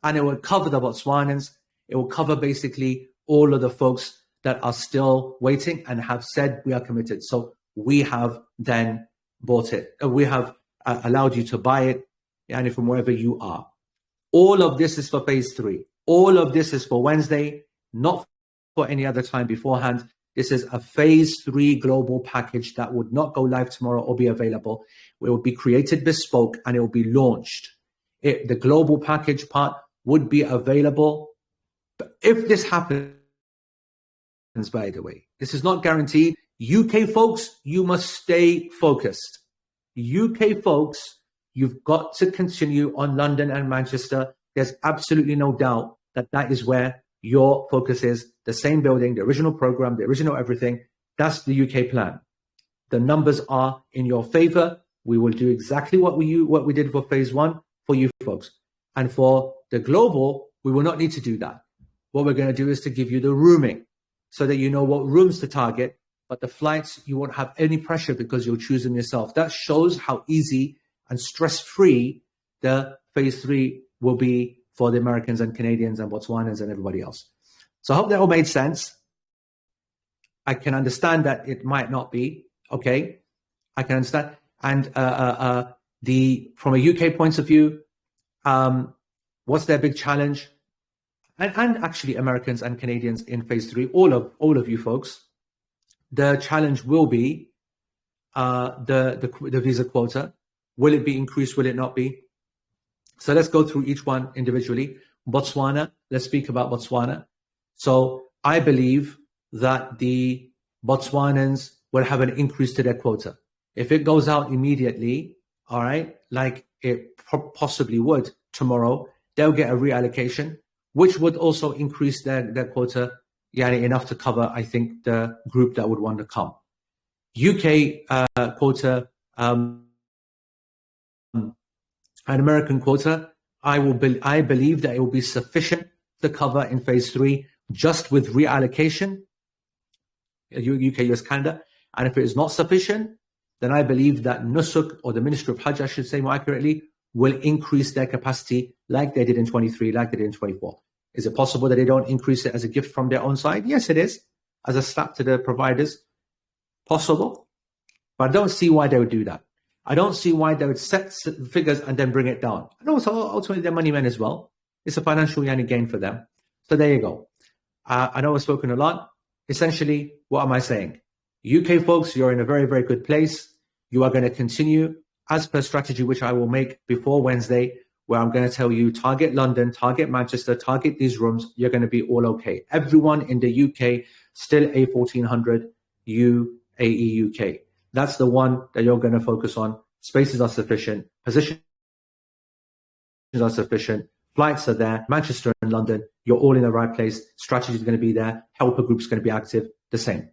And it will cover the Botswanans. It will cover basically all of the folks that are still waiting and have said we are committed. So we have then bought it. We have allowed you to buy it, and from wherever you are. All of this is for phase 3. All of this is for Wednesday, not for any other time beforehand. This is a phase 3 global package that would not go live tomorrow or be available. It will be created bespoke and it will be launched. The global package part would be available. But if this happens, by the way, this is not guaranteed. UK folks, you must stay focused. UK folks, you've got to continue on London and Manchester. There's absolutely no doubt that that is where your focus is. The same building, the original program, the original everything. That's the UK plan. The numbers are in your favor. We will do exactly what we did for phase 1 for you folks. And for the global, we will not need to do that. What we're going to do is to give you the rooming so that you know what rooms to target. But the flights, you won't have any pressure because you'll choose them yourself. That shows how easy and stress-free the phase 3 will be for the Americans and Canadians and Botswanans and everybody else. So I hope that all made sense. I can understand that it might not be, okay? I can understand. And from a UK point of view, what's their big challenge? And actually Americans and Canadians in phase 3, all of you folks, the challenge will be the visa quota. Will it be increased? Will it not be? So let's go through each one individually. Botswana, let's speak about Botswana. So I believe that the Botswanans will have an increase to their quota. If it goes out immediately, all right, like it possibly would tomorrow, they'll get a reallocation, which would also increase their quota, enough to cover, I think, the group that would want to come. UK quota, an American quota, I believe that it will be sufficient to cover in phase 3 just with reallocation, UK, US, Canada. And if it is not sufficient, then I believe that Nusuk, or the Ministry of Hajj, I should say more accurately, will increase their capacity like they did in 23, like they did in 24. Is it possible that they don't increase it as a gift from their own side? Yes, it is. As a slap to the providers, possible. But I don't see why they would do that. I don't see why they would set figures and then bring it down. And also, ultimately, they're money men as well. It's a financial gain for them. So there you go. I know I've spoken a lot. Essentially, what am I saying? UK folks, you're in a very, very good place. You are going to continue as per strategy, which I will make before Wednesday, where I'm going to tell you target London, target Manchester, target these rooms. You're going to be all okay. Everyone in the UK, still A1400 UAE UK. That's the one that you're going to focus on. Spaces are sufficient. Positions are sufficient. Flights are there. Manchester and London, you're all in the right place. Strategy is going to be there. Helper group's going to be active. The same.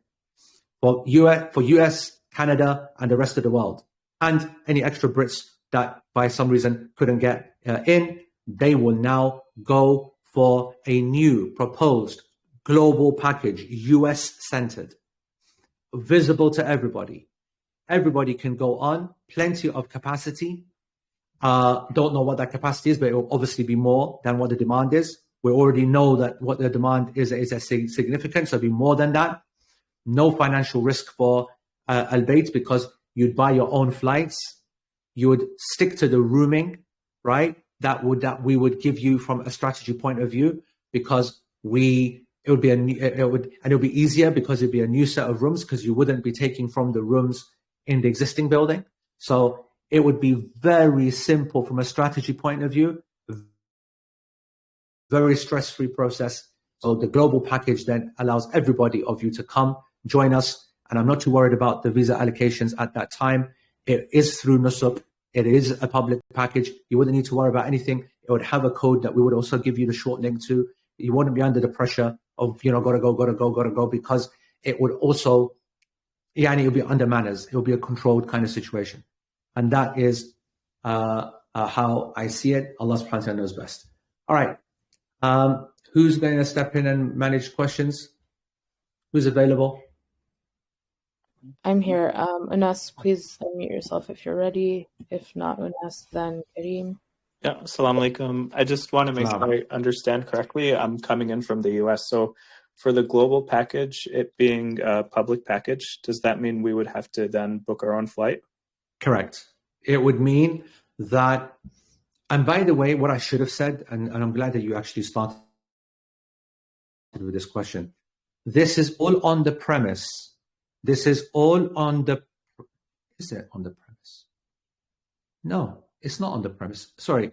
For US, Canada, and the rest of the world. And any extra Brits that by some reason couldn't get in, they will now go for a new proposed global package, US-centered, visible to everybody. Everybody can go on, plenty of capacity. Don't know what that capacity is, but it will obviously be more than what the demand is. We already know that what the demand is significant, so it'll be more than that. No financial risk for Al Bayt because you'd buy your own flights. You would stick to the rooming, right? That we would give you from a strategy point of view because it would be easier because it'd be a new set of rooms because you wouldn't be taking from the rooms in the existing building. So it would be very simple from a strategy point of view, very stress-free process. So the global package then allows everybody of you to come, join us. And I'm not too worried about the visa allocations at that time. It is through Nusuk. It is a public package. You wouldn't need to worry about anything. It would have a code that we would also give you the short link to. You wouldn't be under the pressure of, gotta go, because it would also, it would be under manners. It would be a controlled kind of situation. And that is how I see it. Allah subhanahu wa ta'ala knows best. All right. Who's going to step in and manage questions? Who's available? I'm here. Anas, please unmute yourself if you're ready. If not Anas, then Kareem. Yeah, assalamu alaikum. I just want to make sure I understand correctly. I'm coming in from the US. So for the global package, it being a public package, does that mean we would have to then book our own flight? Correct. It would mean that, and by the way, what I should have said, and I'm glad that you actually started with this question. This is all on the premise. This is all on the, is it on the premise? No, it's not on the premise. Sorry.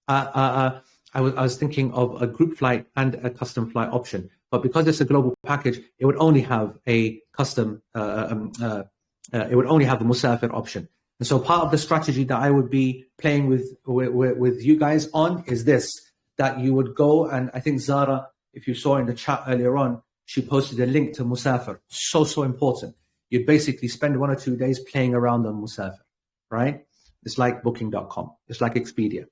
I was thinking of a group flight and a custom flight option, but because it's a global package, it would only have a custom, it would only have a Musafir option. And so part of the strategy that I would be playing with you guys on is this, that you would go, and I think Zara, if you saw in the chat earlier on, she posted a link to Musafir. So important. You'd basically spend 1 or 2 days playing around on Musafir, right? It's like booking.com. It's like Expedia.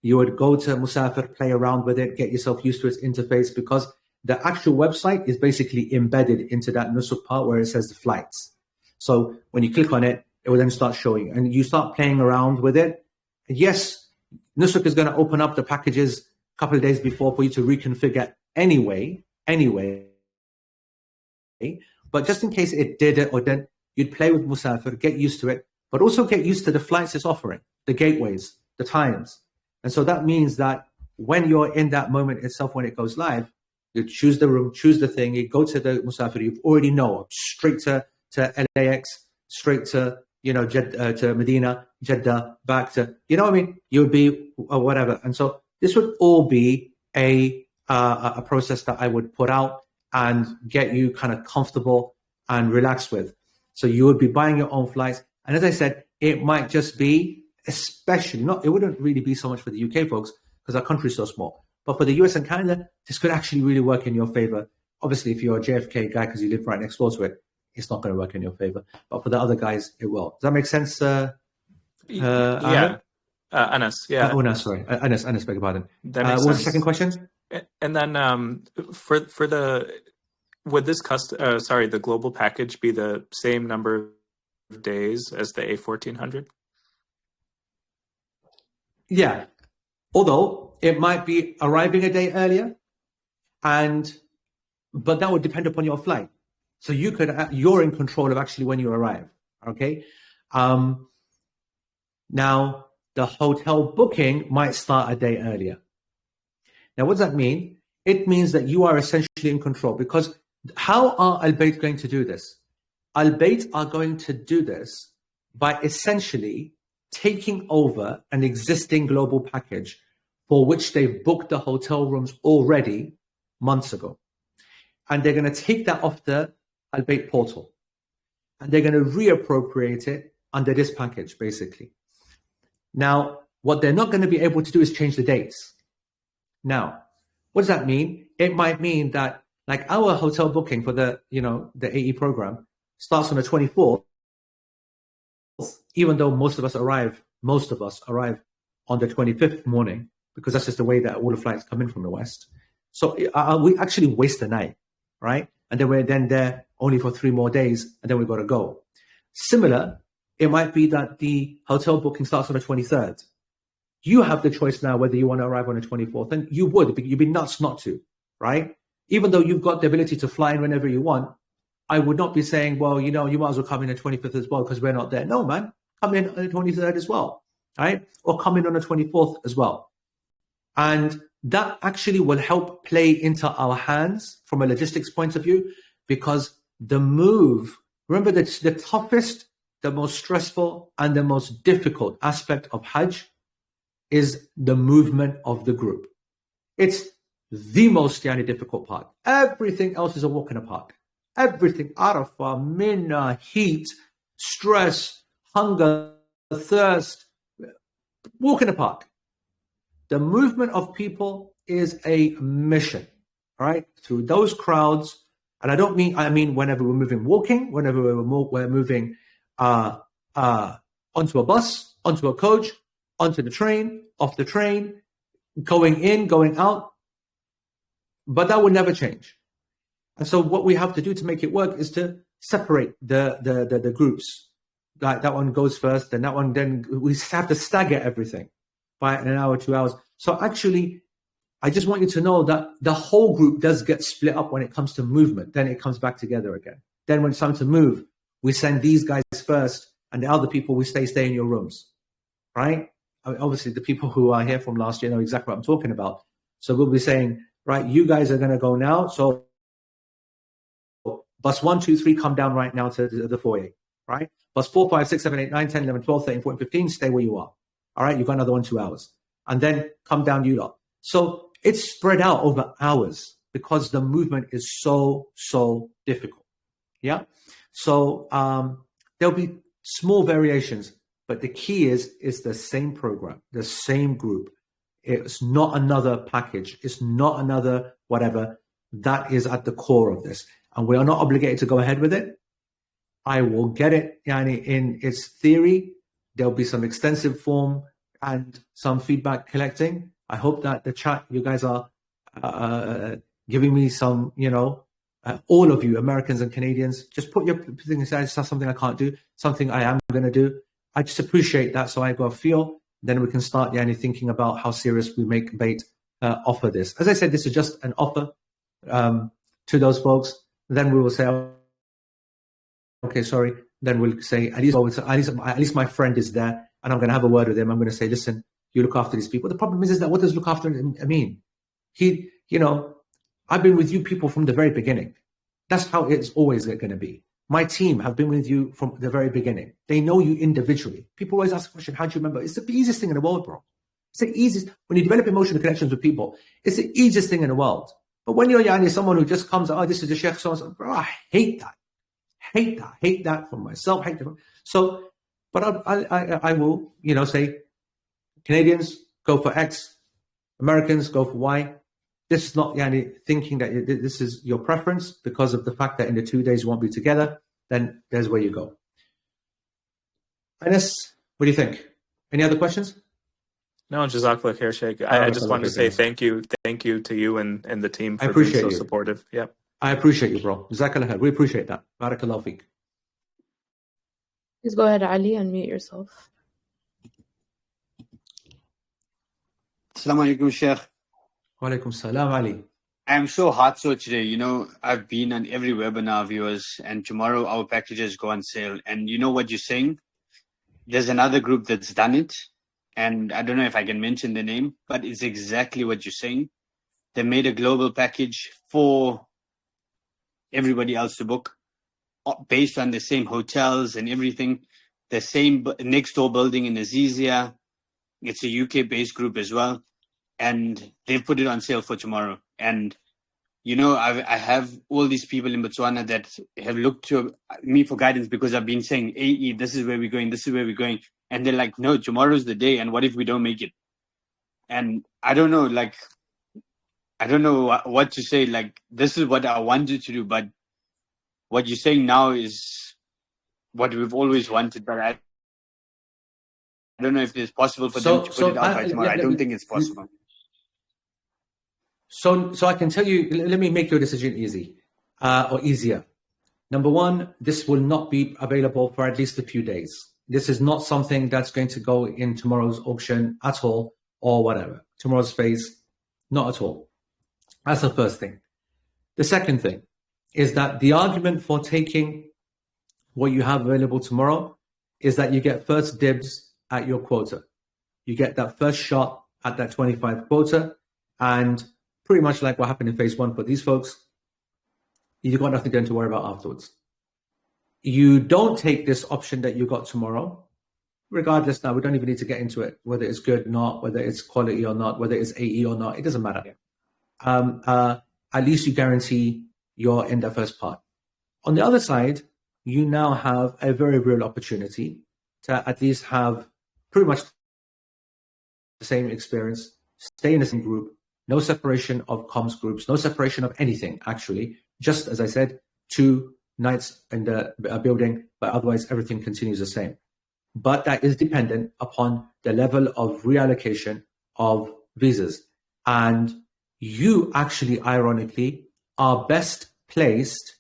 You would go to Musafir, play around with it, get yourself used to its interface, because the actual website is basically embedded into that Nusuk part where it says the flights. So when you click on it, it will then start showing, and you start playing around with it. And yes, Nusuk is going to open up the packages a couple of days before for you to reconfigure anyway. But just in case it did it or didn't, you'd play with Musafir, get used to it, but also get used to the flights it's offering, the gateways, the times. And so that means that when you're in that moment itself, when it goes live, you choose the room, choose the thing, you go to the Musafir, you already know, straight to LAX, straight to, to Medina, Jeddah, back to, what I mean? You would be whatever. And so this would all be a process that I would put out and get you kind of comfortable and relaxed with. So you would be buying your own flights. And as I said, it might just be, especially, it wouldn't really be so much for the UK folks because our country is so small. But for the US and Canada, this could actually really work in your favor. Obviously, if you're a JFK guy because you live right next door to it, it's not going to work in your favor. But for the other guys, it will. Does that make sense? Yeah. Anas, yeah. Anas, sorry. Anas, beg your pardon. That makes what was sense. the second question? And then would this the global package be the same number of days as the A1400? Yeah. Although it might be arriving a day earlier, but that would depend upon your flight. So you're in control of actually when you arrive. Okay. Now the hotel booking might start a day earlier. Now, what does that mean? It means that you are essentially in control, because how are Al Bayt going to do this? Al Bayt are going to do this by essentially taking over an existing global package for which they've booked the hotel rooms already months ago. And they're going to take that off the Al Bayt portal. And they're going to reappropriate it under this package, basically. Now, what they're not going to be able to do is change the dates. Now, what does that mean? It might mean that, like, our hotel booking for the AE program starts on the 24th, even though most of us arrive on the 25th morning, because that's just the way that all the flights come in from the West. So we actually waste the night, right? And then we're then there only for 3 more days, and then we've got to go. Similar, it might be that the hotel booking starts on the 23rd. You have the choice now whether you want to arrive on the 24th, and you would, but you'd be nuts not to, right? Even though you've got the ability to fly in whenever you want, I would not be saying, well, you might as well come in the 25th as well because we're not there. No, man, come in on the 23rd as well, right? Or come in on the 24th as well. And that actually will help play into our hands from a logistics point of view, because the move, remember that the toughest, the most stressful, and the most difficult aspect of Hajj is the movement of the group. It's the most difficult part. Everything else is a walk in the park. Everything, Arafah, Mina, heat, stress, hunger, thirst, walk in the park. The movement of people is a mission, right? Through those crowds. And I mean whenever we're moving walking, whenever we're moving onto a bus, onto a coach, onto the train, off the train, going in, going out. But that will never change. And so what we have to do to make it work is to separate the groups. Like that one goes first, then that one, then we have to stagger everything by an hour, 2 hours. So actually, I just want you to know that the whole group does get split up when it comes to movement. Then it comes back together again. Then when it's time to move, we send these guys first, and the other people, we stay in your rooms, right? I mean, obviously, the people who are here from last year know exactly what I'm talking about. So we'll be saying, right, you guys are going to go now. So bus 1, 2, 3, come down right now to the foyer, right? Bus 4, 5, 6, 7, 8, 9, 10, 11, 12, 13, 14, 15, stay where you are. All right, you've got another 1, 2 hours. And then come down you lot. So it's spread out over hours because the movement is so difficult. Yeah. So there'll be small variations, but the key is the same program, the same group. It's not another package. It's not another whatever. That is at the core of this. And we are not obligated to go ahead with it. I will get it in its theory. There'll be some extensive form and some feedback collecting. I hope that the chat, you guys are giving me some, all of you, Americans and Canadians, just put your thing aside. It's not something I can't do, something I am going to do. I just appreciate that. So I got a feel. Then we can start thinking about how serious we make Bayt offer this. As I said, this is just an offer to those folks. Then we will say, okay, sorry. Then we'll say, at least my friend is there, and I'm going to have a word with him. I'm going to say, listen, you look after these people. The problem is that what does look after mean? I've been with you people from the very beginning. That's how it's always going to be. My team have been with you from the very beginning. They know you individually. People always ask the question, how do you remember? It's the easiest thing in the world, bro. It's the easiest. When you develop emotional connections with people, it's the easiest thing in the world. But when you're someone who just comes, this is the sheikh, so bro, I hate that. Hate that from myself. So, but I will, say, Canadians, go for X. Americans, go for Y. This is not thinking that this is your preference because of the fact that in the 2 days you won't be together. Then there's where you go. Anas, what do you think? Any other questions? No, Jazakallah khair, Sheikh. I just wanted to say thank you to you and the team for being so supportive. Yeah. I appreciate you, bro. Jazakallah khair. We appreciate that. Barakallahu feek. Please go ahead, Ali, unmute yourself. Assalamu alaikum, Sheikh. Wa alaikum salam, Ali. I'm so heartsore today. I've been on every webinar of yours, and tomorrow our packages go on sale. And you know what you're saying? There's another group that's done it. And I don't know if I can mention the name, but it's exactly what you're saying. They made a global package for everybody else to book. based on the same hotels and everything, the same next door building in Azizia. It's a UK-based group as well. And they've put it on sale for tomorrow. And, you know, I have all these people in Botswana that have looked to me for guidance because I've been saying, AE, this is where we're going, this is where we're going. And they're like, no, tomorrow's the day. And what if we don't make it? And I don't know, like, I don't know what to say. Like, this is what I wanted to do, but what you're saying now is what we've always wanted. But I don't know if it's possible for them to put it out by tomorrow. I don't think it's possible. So I can tell you, let me make your decision easy or easier. Number one, this will not be available for at least a few days. This is not something that's going to go in tomorrow's auction at all or whatever. Tomorrow's phase, not at all. That's the first thing. The second thing is that the argument for taking what you have available tomorrow is that you get first dibs at your quota. You get that first shot at that 25 quota, and pretty much like what happened in phase one for these folks, you've got nothing to worry about afterwards. You don't take this option that you got tomorrow, regardless now, we don't even need to get into it, whether it's good or not, whether it's quality or not, whether it's AE or not, it doesn't matter. At least you guarantee you're in the first part. On the other side, you now have a very real opportunity to at least have pretty much the same experience, stay in the same group, no separation of comms groups, no separation of anything, actually. Just as I said, 2 nights in the building, but otherwise everything continues the same. But that is dependent upon the level of reallocation of visas. And you actually, ironically, are best placed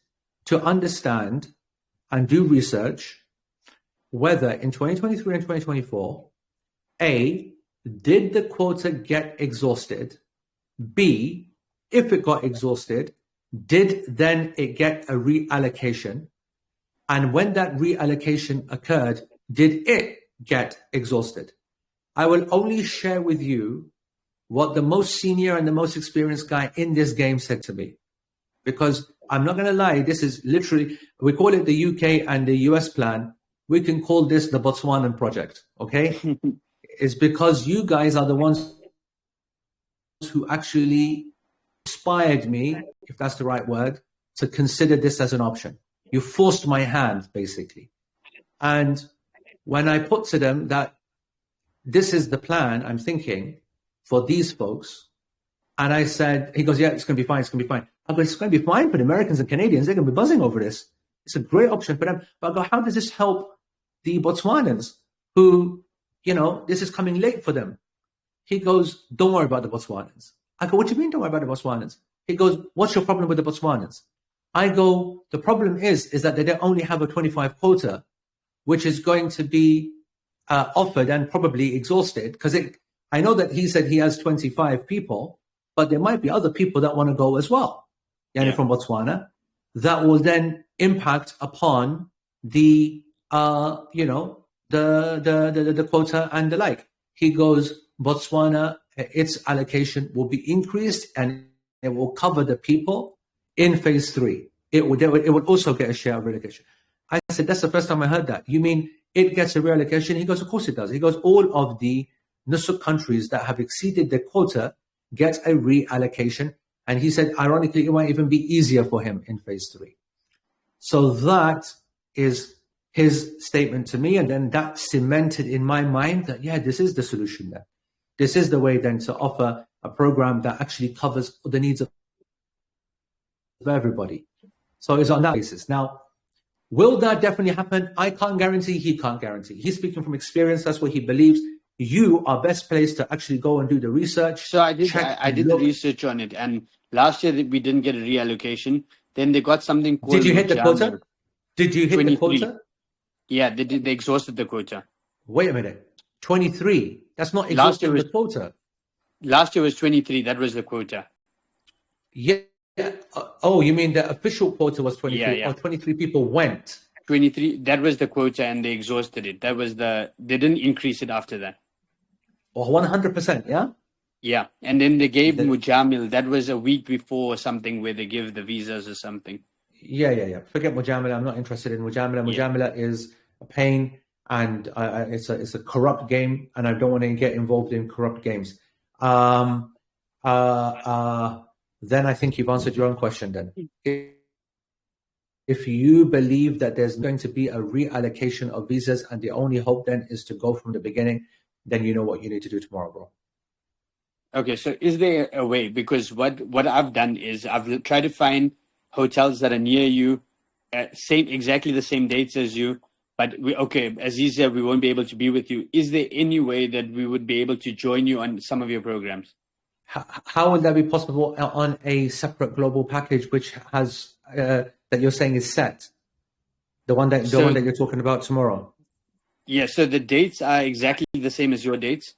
to understand and do research whether in 2023 and 2024, A, did the quota get exhausted? B, if it got exhausted, did then it get a reallocation? And when that reallocation occurred, did it get exhausted? I will only share with you what the most senior and the most experienced guy in this game said to me. Because I'm not going to lie, this is literally, we call it the UK and the US plan. We can call this the Botswanan project, okay? It's because you guys are the ones who actually inspired me, if that's the right word, to consider this as an option. You forced my hand, basically. And when I put to them that this is the plan I'm thinking for these folks, and I said, he goes, yeah, it's going to be fine, it's going to be fine. I go, it's going to be fine for the Americans and Canadians. They're going to be buzzing over this. It's a great option for them. But I go, how does this help the Botswanans who, you know, this is coming late for them? He goes, don't worry about the Botswanans. I go, what do you mean don't worry about the Botswanans? He goes, what's your problem with the Botswanans? I go, the problem is that they don't only have a 25 quota, which is going to be offered and probably exhausted, because I know that he said he has 25 people, but there might be other people that want to go as well, from Botswana, that will then impact upon the the quota and the like. He goes, Botswana, its allocation will be increased and it will cover the people in phase 3. It would also get a share of reallocation. I said, that's the first time I heard that. You mean it gets a reallocation? He goes, of course it does. He goes, all of the Nusuk countries that have exceeded the quota get a reallocation. And he said, ironically, it might even be easier for him in phase 3. So that is his statement to me. And then that cemented in my mind that, yeah, this is the solution there. This is the way then to offer a program that actually covers the needs of everybody. So it's on that basis. Now, will that definitely happen? I can't guarantee, he can't guarantee. He's speaking from experience. That's what he believes. You are best placed to actually go and do the research. So I did the research on it. And last year we didn't get a reallocation. Then they got something called... Did you hit the quota? Did you hit 23. The quota? Yeah, they exhausted the quota. Wait a minute. 23? That's not exhausting the quota. Last year was 23. That was the quota. Yeah. Oh, you mean the official quota was 23? Yeah. Or 23 people went? 23. That was the quota and they exhausted it. That was they didn't increase it after that. Oh, 100%, yeah? Yeah. And then they gave Mujamil. That was a week before or something where they give the visas or something. Yeah. Forget Mujamala. I'm not interested in Mujamala. Mujamala is a pain, and it's a corrupt game, and I don't want to get involved in corrupt games. Then I think you've answered your own question. Then, if you believe that there's going to be a reallocation of visas, and the only hope then is to go from the beginning, then you know what you need to do tomorrow, bro. Okay, so is there a way? Because what I've done is I've tried to find hotels that are near you, exactly the same dates as you. But Aziz said we won't be able to be with you. Is there any way that we would be able to join you on some of your programs? How would that be possible on a separate global package, which has that you're saying is set? The one that you're talking about tomorrow. Yeah. So the dates are exactly the same as your dates.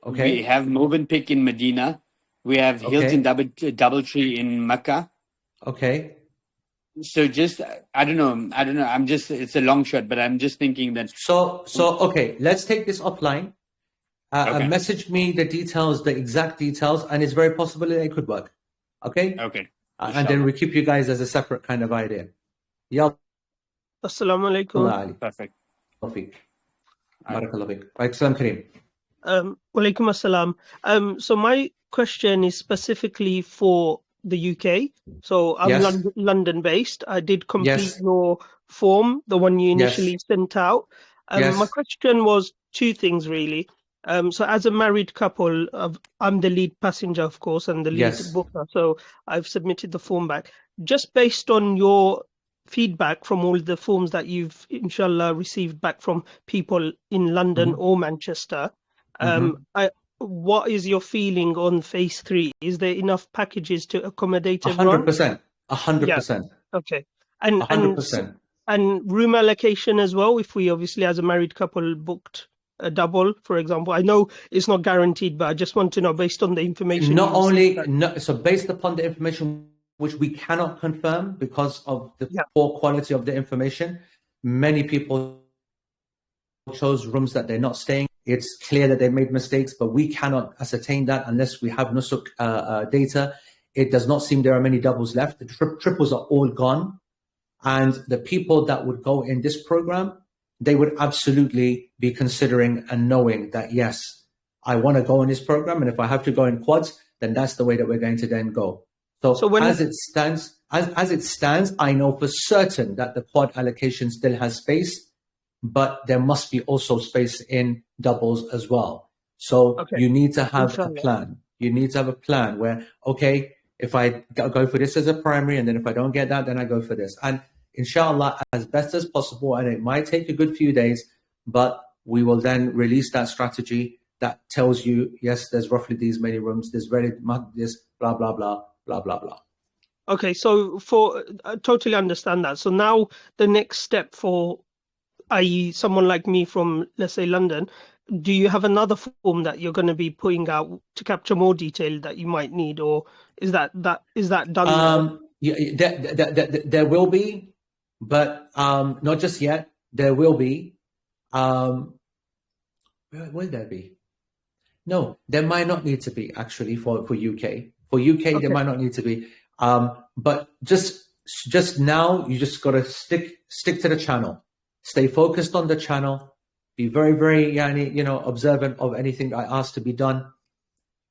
Okay. We have Movenpick in Medina. We have Hilton Doubletree in Mecca. Okay. So just I don't know. It's a long shot, but I'm just thinking that. So okay. Let's take this offline. Message me the details, the exact details, and it's very possible that it could work. Okay. Okay. And then we keep you guys as a separate kind of idea. Yeah. Assalamu alaikum. Perfect. Barakallah fik. Assalam Kareem. Walaikum assalam. So my question is specifically for the UK. So I'm London based. I did complete your form, the one you initially sent out. My question was two things really. So as a married couple, I'm the lead passenger, of course, and the lead booker. So I've submitted the form back. Just based on your feedback from all the forms that you've, inshallah, received back from people in London or Manchester, what is your feeling on phase 3? Is there enough packages to accommodate everyone? 100%. Yeah. Okay. And 100%. And room allocation as well, if we obviously as a married couple booked a double, for example. I know it's not guaranteed, but I just want to know based on the information. So based upon the information which we cannot confirm because of the poor quality of the information, many people chose rooms that they're not staying. It's clear that they made mistakes, but we cannot ascertain that unless we have Nusuk data. It does not seem there are many doubles left. The triples are all gone. And the people that would go in this program, they would absolutely be considering and knowing that, yes, I want to go in this program. And if I have to go in quads, then that's the way that we're going to then go. So as it stands, I know for certain that the quad allocation still has space, but there must be also space in doubles as well. So you need to have a plan. You need to have a plan where, okay, if I go for this as a primary, and then if I don't get that, then I go for this. And inshallah, as best as possible, and it might take a good few days, but we will then release that strategy that tells you, yes, there's roughly these many rooms, there's this, blah, blah, blah, blah, blah, blah. Okay, so I totally understand that. So now the next step for, i.e. someone like me from, let's say, London, do you have another form that you're going to be putting out to capture more detail that you might need, or is that done? There will be, but not just yet. There will be. Will there be? No, there might not need to be actually for UK. For UK, there might not need to be. But just now, you just got to stick to the channel. Stay focused on the channel. Be very, very, observant of anything I ask to be done.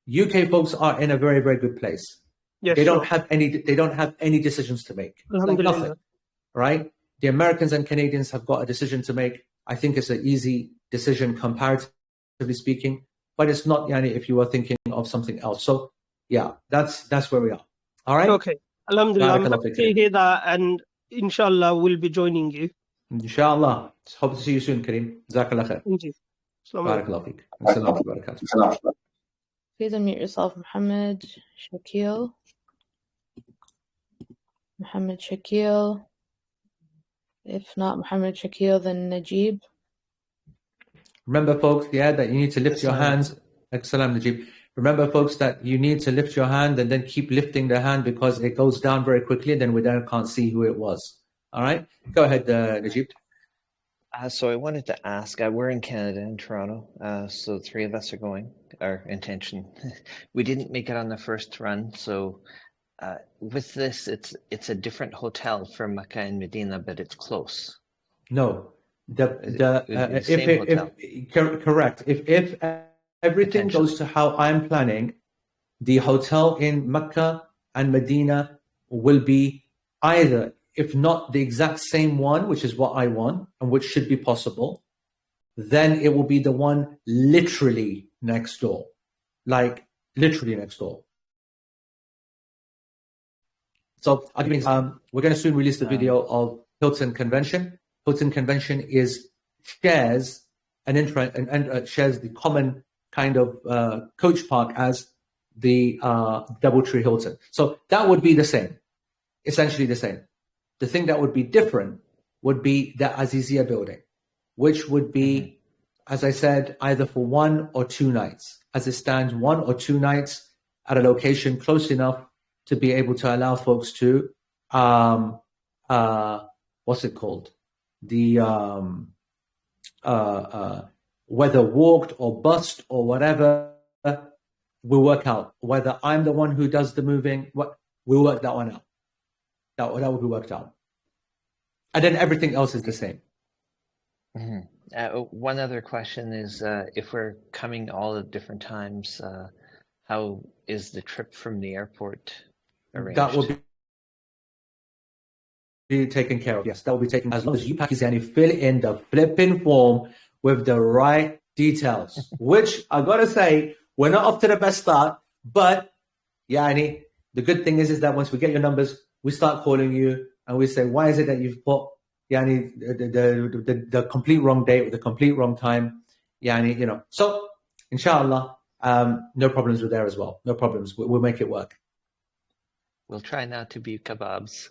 UK folks are in a very, very good place. Yeah, they don't have any decisions to make. Like nothing, right? The Americans and Canadians have got a decision to make. I think it's an easy decision comparatively speaking, but it's not, if you were thinking of something else. So yeah, that's where we are. All right. Okay. Alhamdulillah, I'm happy to hear that, and inshallah we'll be joining you. Inshallah. Hope to see you soon, Kareem. Jazakallah khair. Thank you. Barakallah feek. Assalamu alaikum. Please unmute yourself, Muhammad Shakil. Muhammad Shakil. If not Muhammad Shakil, then Najib. Remember, folks, that you need to lift your hands. Assalam, Najib. Remember, folks, that you need to lift your hand and then keep lifting the hand because it goes down very quickly. Then we then can't see who it was. All right? Go ahead, Najib. So I wanted to ask, we're in Canada, in Toronto, so 3 of us are going, our intention. We didn't make it on the first run, so with this, it's a different hotel from Mecca and Medina, but it's close. No, Same hotel. Correct. If everything goes to how I'm planning, the hotel in Mecca and Medina will be either, if not the exact same one, which is what I want and which should be possible, then it will be the one literally next door, like literally next door. So I'll give you, we're going to soon release the video of Hilton Convention. Hilton Convention shares shares the common kind of coach park as the Doubletree Hilton. So that would be the same, essentially the same. The thing that would be different would be the Azizia building, which would be, as I said, either for 1 or 2 nights. As it stands, 1 or 2 nights at a location close enough to be able to allow folks to, what's it called? The whether walked or bussed or whatever, we'll work out. Whether I'm the one who does the moving, we'll work that one out. That will be worked out. And then everything else is the same. One other question is, if we're coming all at different times, how is the trip from the airport arranged? That will be taken care of. Yes, that will be taken as long as you, Pakistani, fill in the flipping form with the right details. Which I gotta say, we're not off to the best start, but Yani, the good thing is that once we get your numbers, we start calling you and we say, why is it that you've put Yani the complete wrong date with the complete wrong time? Yani, you know. So inshallah, no problems with there as well. No problems. We'll make it work. We'll try not to be kebabs.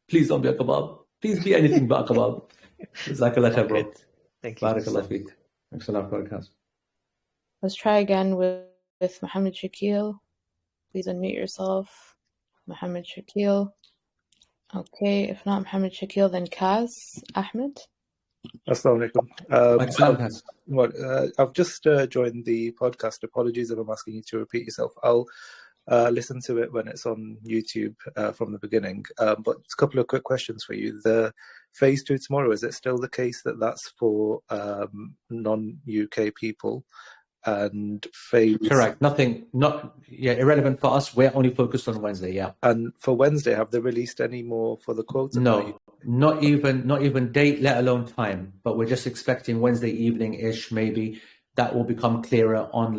Please don't be a kebab. Please be anything but a kebab. Jazakallah khair, bro. Thank you. Barakallah feek. Excellent podcast. Let's try again with Mohammed Shakil. Please unmute yourself. Mohammed Shakil. Okay, if not Mohammed Shakil, then Kaz Ahmed. Assalamu alaikum. I've just joined the podcast. Apologies if I'm asking you to repeat yourself. I'll listen to it when it's on YouTube from the beginning. But a couple of quick questions for you. The phase 2 tomorrow, is it still the case that that's for non-UK people? And phase... Correct. Irrelevant for us. We're only focused on Wednesday. Yeah. And for Wednesday, have they released any more for the quota? No, not even date, let alone time. But we're just expecting Wednesday evening-ish. Maybe that will become clearer on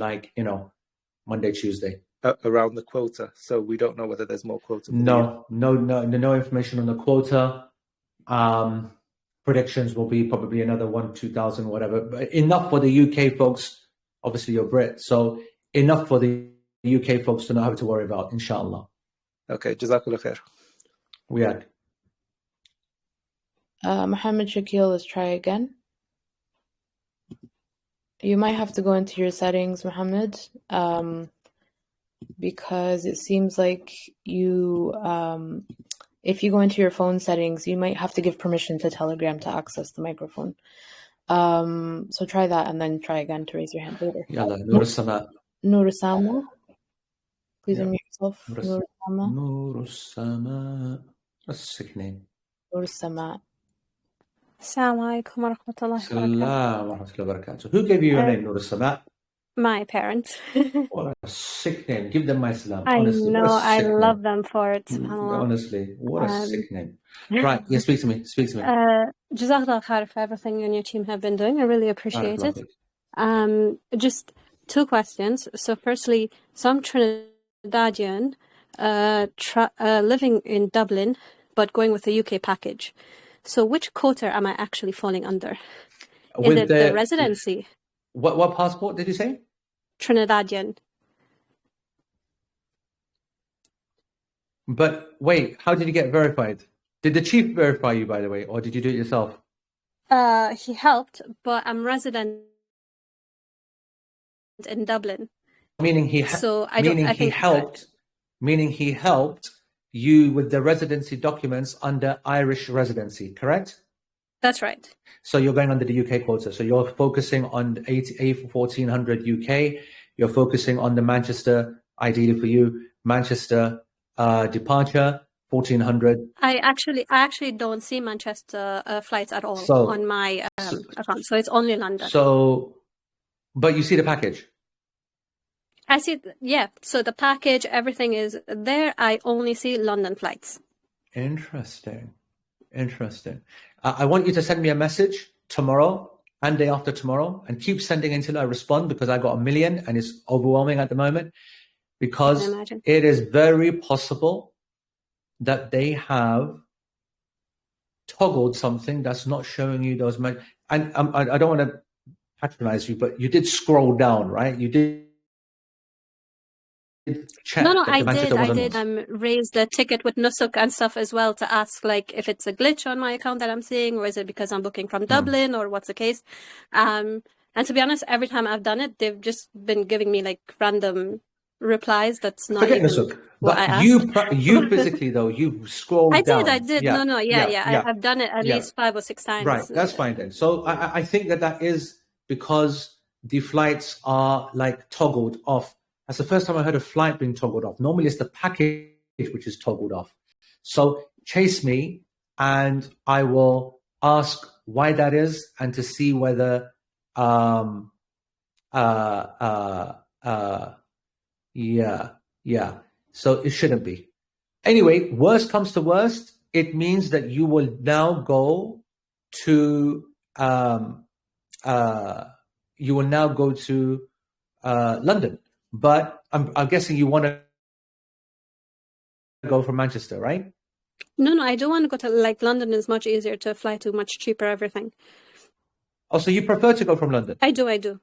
Monday, Tuesday. Around the quota, so we don't know whether there's more quota. No information on the quota. Predictions will be probably another 2,000, whatever. But enough for the UK folks. Obviously, you're Brit, so enough for the UK folks to not have to worry about, inshallah. Okay, Jazakallah khair. We are. Mohammed Shakil, let's try again. You might have to go into your settings, Mohammed, because it seems like you, if you go into your phone settings, you might have to give permission to Telegram to access the microphone. So try that and then try again to raise your hand later. Yalla, Nur Sama. Nur Sama. Please unmute yourself. Nur Sama. Nur Sama. That's a sick name. Nur Sama. Assalamu alaikum wa rahmatullahi wa barakatuh. Who gave you your name, Nur Sama? My parents. What a sick name. Give them my salam. I Honestly, know, I love them for it. Honestly, what a sick name. Right, yeah, speak to me. Jazakallah khair for everything you and your team have been doing. I really appreciate it. Just 2 questions. So firstly, I'm Trinidadian, living in Dublin, but going with a UK package. So which quota am I actually falling under? Is it the residency? What passport did you say? Trinidadian. But wait, how did you get verified? Did the chief verify you, by the way, or did you do it yourself? He helped, but I'm resident in Dublin. Meaning he helped you with the residency documents under Irish residency, correct? That's right. So you're going under the UK quota. So you're focusing on A1400 UK. You're focusing on the Manchester, ideally for you, Manchester departure 1400. I actually don't see Manchester flights at all on my account, so it's only London. So, but you see the package. I see, yeah. So the package, everything is there. I only see London flights. Interesting. I want you to send me a message tomorrow and day after tomorrow, and keep sending until I respond, because I got 1 million and it's overwhelming at the moment. Because it is very possible that they have toggled something that's not showing you those. And I don't want to patronize you, but you did scroll down, right? You did check. No, I did raise the ticket with Nusuk and stuff as well to ask, like, if it's a glitch on my account that I'm seeing, or is it because I'm booking from Dublin, or what's the case? And to be honest, every time I've done it, they've just been giving me like random replies that's not Forget even Nusuk. what I asked. You physically though, you scrolled down. I did. Yeah. No, I've done it at least 5 or 6 times. Right, that's fine then. So I think that is because the flights are like toggled off. That's the first time I heard a flight being toggled off. Normally it's the package which is toggled off. So chase me and I will ask why that is, and to see whether so it shouldn't be. Anyway, worst comes to worst, it means that you will now go to London. But I'm guessing you want to go from Manchester, right? No, I don't want to go to, like, London is much easier to fly to, much cheaper, everything. Oh, so you prefer to go from London? I do.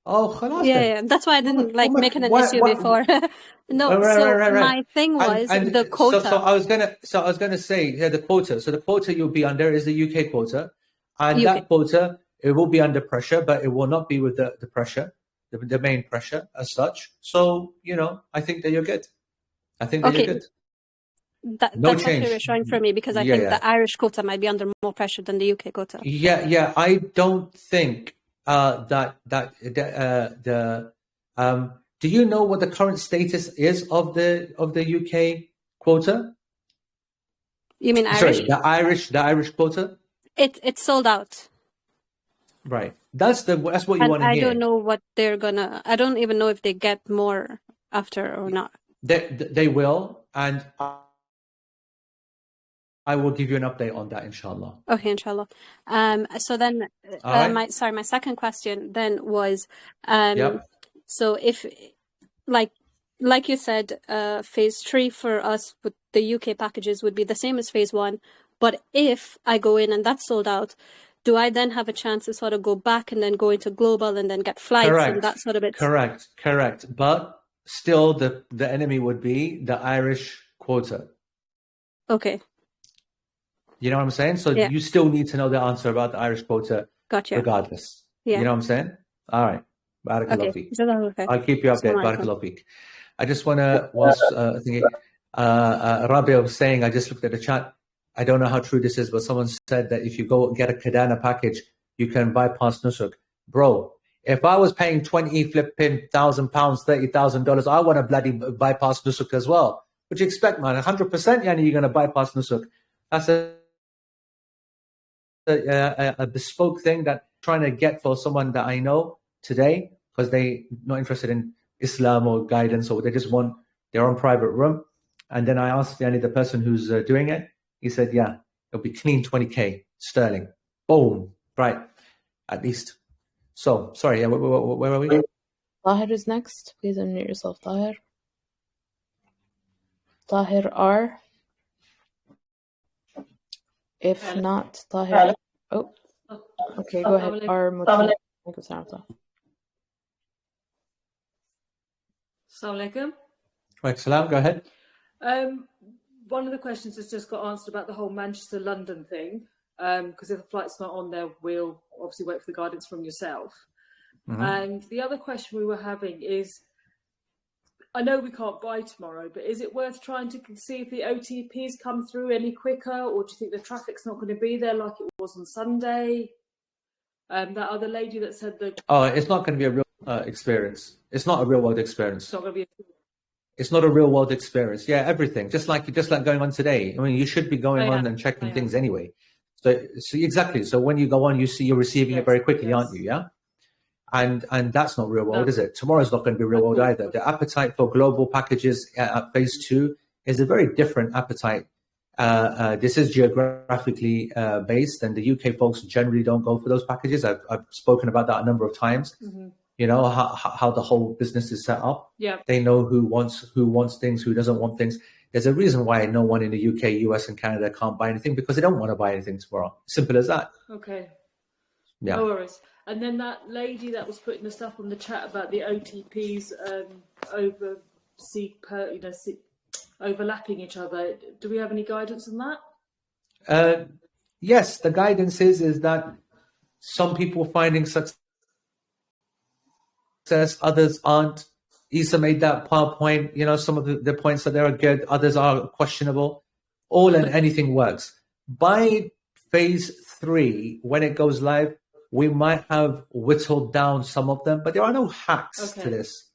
Oh, khalas yeah, then. yeah. That's why I didn't make it an issue before. No, right. My thing was the quota. So I was gonna say the quota. So the quota you'll be under is the UK quota, and that quota, it will be under pressure, but it will not be with the pressure, the main pressure as such. So I think that you're good. You're good. That's actually reassuring for me, because I think the Irish quota might be under more pressure than the UK quota. Yeah. I don't think do you know what the current status is of the UK quota? You mean Irish? Sorry, the Irish quota? It's sold out. Right. That's what you want to hear. I don't know what they're gonna. I don't even know if they get more after or not. They will, and I will give you an update on that, inshallah. Okay, inshallah. So then, my second question then was, so if, like you said, phase 3 for us with the UK packages would be the same as phase 1, but if I go in and that's sold out, do I then have a chance to sort of go back and then go into global and then get flights and that sort of bit? Correct. But still, the enemy would be the Irish quota. Okay. You know what I'm saying? So you still need to know the answer about the Irish quota, regardless. Yeah. You know what I'm saying? All right. Barakallah feek. I'll keep you updated. Barakallah feek. I just want to, Rabia was saying, I just looked at the chat. I don't know how true this is, but someone said that if you go get a Kadana package, you can bypass Nusuk. Bro, if I was paying £20,000, $30,000, I want to bloody bypass Nusuk as well. What do you expect, man? 100% you're going to bypass Nusuk. That's a bespoke thing that I'm trying to get for someone that I know today, because they're not interested in Islam or guidance, or they just want their own private room. And then I asked the person who's doing it. He said, yeah, it'll be clean 20K sterling. Boom. Right. At least. So, sorry, where are we? Tahir is next. Please unmute yourself, Tahir. Tahir R. If not, Tahir. Oh, okay, go ahead. R. Muti. Assalamu alaikum. Right, Salam, go ahead. One of the questions has just got answered about the whole Manchester-London thing, because if the flight's not on there, we'll obviously wait for the guidance from yourself. Mm-hmm. And the other question we were having is, I know we can't buy tomorrow, but is it worth trying to see if the OTPs come through any quicker, or do you think the traffic's not going to be there like it was on Sunday? That other lady that said that... Oh, it's not going to be a real experience. It's not a real-world experience. It's not going to be It's not a real world experience. Yeah, everything. Just like going on today. I mean, you should be going on and checking things anyway. So exactly. So when you go on, you see you're receiving it very quickly, aren't you? Yeah. And that's not real world, is it? Tomorrow's not going to be real world either. The appetite for global packages at phase 2 is a very different appetite. This is geographically based, and the UK folks generally don't go for those packages. I've spoken about that a number of times. Mm-hmm. You know how the whole business is set up. Yeah, they know who wants things, who doesn't want things. There's a reason why no one in the UK, US, and Canada can't buy anything, because they don't want to buy anything tomorrow. Simple as that. Okay. Yeah. No worries. And then that lady that was putting the stuff on the chat about the OTPs overlapping each other. Do we have any guidance on that? Yes, the guidance is that some people finding success, others aren't. Isa made that PowerPoint, you know, some of the points that are good, others are questionable. All and anything works. By phase 3, when it goes live, we might have whittled down some of them, but there are no hacks to this.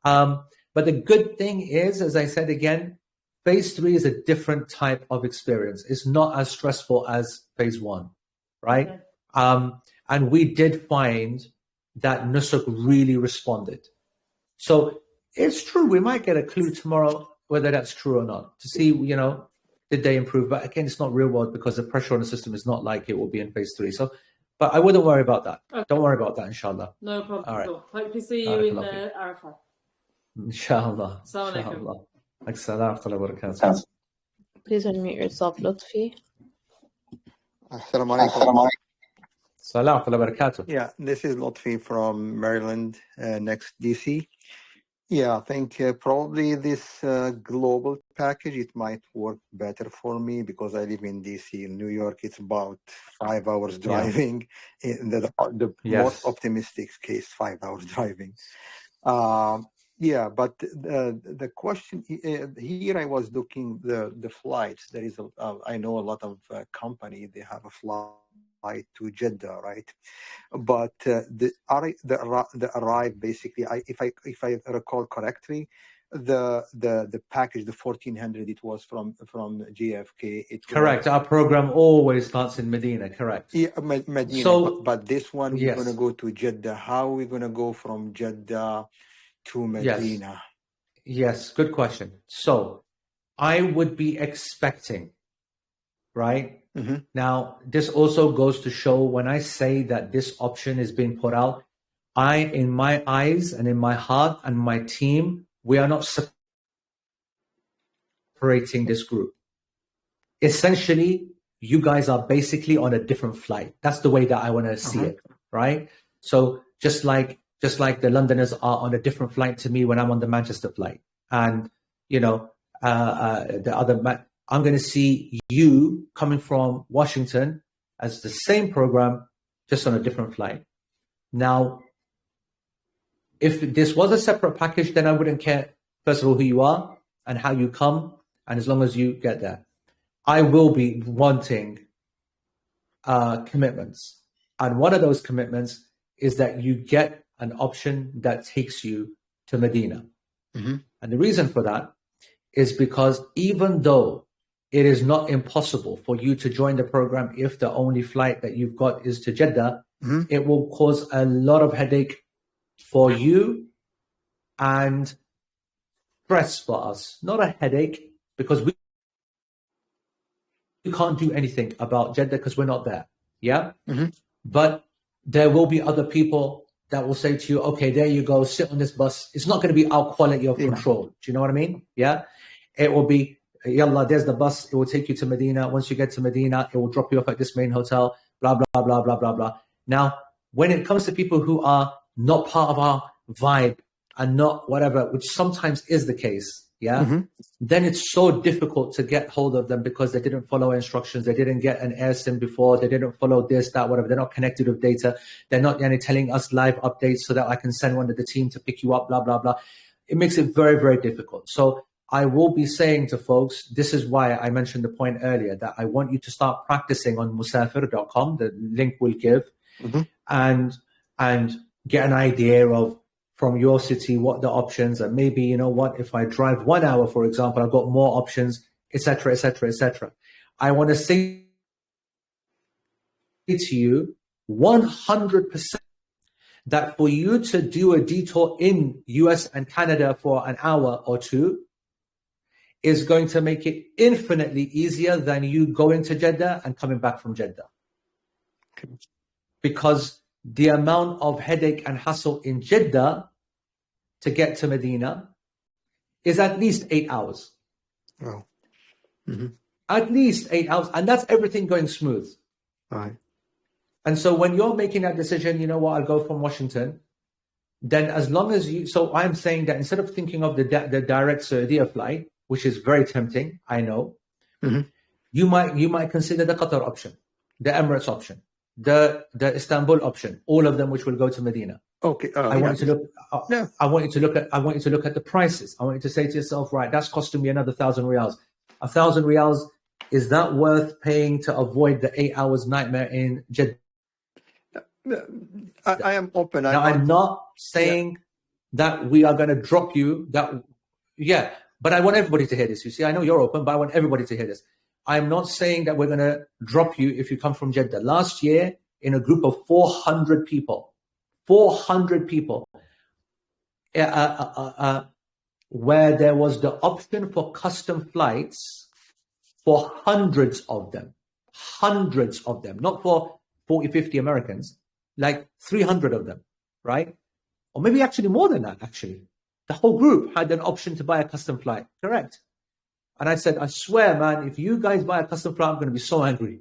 But the good thing is, as I said again, phase 3 is a different type of experience. It's not as stressful as phase 1, right? Okay. And we did find that Nusuk really responded. So it's true, we might get a clue tomorrow whether that's true or not, to see, you know, did they improve? But again, it's not real world, because the pressure on the system is not like it will be in phase 3. So, but I wouldn't worry about that. Okay. Don't worry about that, inshallah. No problem. All right. Hope to see you in Arafah. Inshallah. Assalamu alaikum. Please unmute yourself, Lutfi. Assalamu alaikum. Salam alaikum barakatuh. Yeah, this is Lutfi from Maryland, next DC. Yeah, I think probably this global package, it might work better for me, because I live in DC. In New York, it's about 5 hours driving. Yeah. In the most optimistic case, 5 hours driving. Yeah, but the question here, I was looking the flights. There is I know a lot of company, they have a flight to Jeddah, right? But the arrive basically, if I recall correctly, the package, the 1400, it was from JFK. Correct. Our program always starts in Medina. Correct. Yeah, Medina. So, but this one, we're going to go to Jeddah. How are we going to go from Jeddah to Medina? Yes, good question. So I would be expecting, right? Mm-hmm. Now, this also goes to show, when I say that this option is being put out, in my eyes and in my heart and my team, we are not separating this group. Essentially, you guys are basically on a different flight. That's the way that I want to see it, right? So just like the Londoners are on a different flight to me when I'm on the Manchester flight, and you know the other. I'm going to see you coming from Washington as the same program, just on a different flight. Now, if this was a separate package, then I wouldn't care, first of all, who you are and how you come, and as long as you get there. I will be wanting commitments. And one of those commitments is that you get an option that takes you to Medina. Mm-hmm. And the reason for that is because even though it is not impossible for you to join the program if the only flight that you've got is to Jeddah, mm-hmm. it will cause a lot of headache for you and stress for us. Not a headache, because we can't do anything about Jeddah because we're not there. Yeah? Mm-hmm. But there will be other people that will say to you, okay, there you go, sit on this bus. It's not going to be our quality of control. Do you know what I mean? Yeah? It will be, yalla, there's the bus. It will take you to Medina. Once you get to Medina, it will drop you off at this main hotel, blah, blah, blah, blah, blah, blah. Now, when it comes to people who are not part of our vibe and not whatever, which sometimes is the case, yeah, mm-hmm. then it's so difficult to get hold of them because they didn't follow instructions. They didn't get an air sim before. They didn't follow this, that, whatever. They're not connected with data. They're not telling us live updates so that I can send one of the team to pick you up, blah, blah, blah. It makes it very, very difficult. So I will be saying to folks, this is why I mentioned the point earlier, that I want you to start practicing on musafir.com. The link we'll give, mm-hmm. and get an idea of from your city, what the options, and maybe, you know what, if I drive 1 hour, for example, I've got more options, etc., etc., etc. I want to say to you 100% that for you to do a detour in US and Canada for an hour or two is going to make it infinitely easier than you going to Jeddah and coming back from Jeddah. Okay. Because the amount of headache and hassle in Jeddah to get to Medina is at least 8 hours. Wow. Mm-hmm. At least 8 hours. And that's everything going smooth. Right. And so when you're making that decision, you know what, I'll go from Washington, then as long as you, so I'm saying that instead of thinking of the direct Saudiya flight, which is very tempting, I know, mm-hmm. you might consider the Qatar option, the Emirates option, the Istanbul option, all of them which will go to Medina. Okay. I want you to look at the prices. I want you to say to yourself, right, that's costing me another 1,000 riyals. 1,000 riyals, is that worth paying to avoid the 8 hours nightmare in Jeddah? I am open. Now, I'm not saying that we are going to drop you. But I want everybody to hear this. You see, I know you're open, but I want everybody to hear this. I'm not saying that we're going to drop you if you come from Jeddah. Last year, in a group of 400 people, where there was the option for custom flights for hundreds of them, not for 40, 50 Americans, like 300 of them, right? Or maybe actually more than that, actually. The whole group had an option to buy a custom flight, correct? And I said, I swear, man, if you guys buy a custom flight, I'm going to be so angry.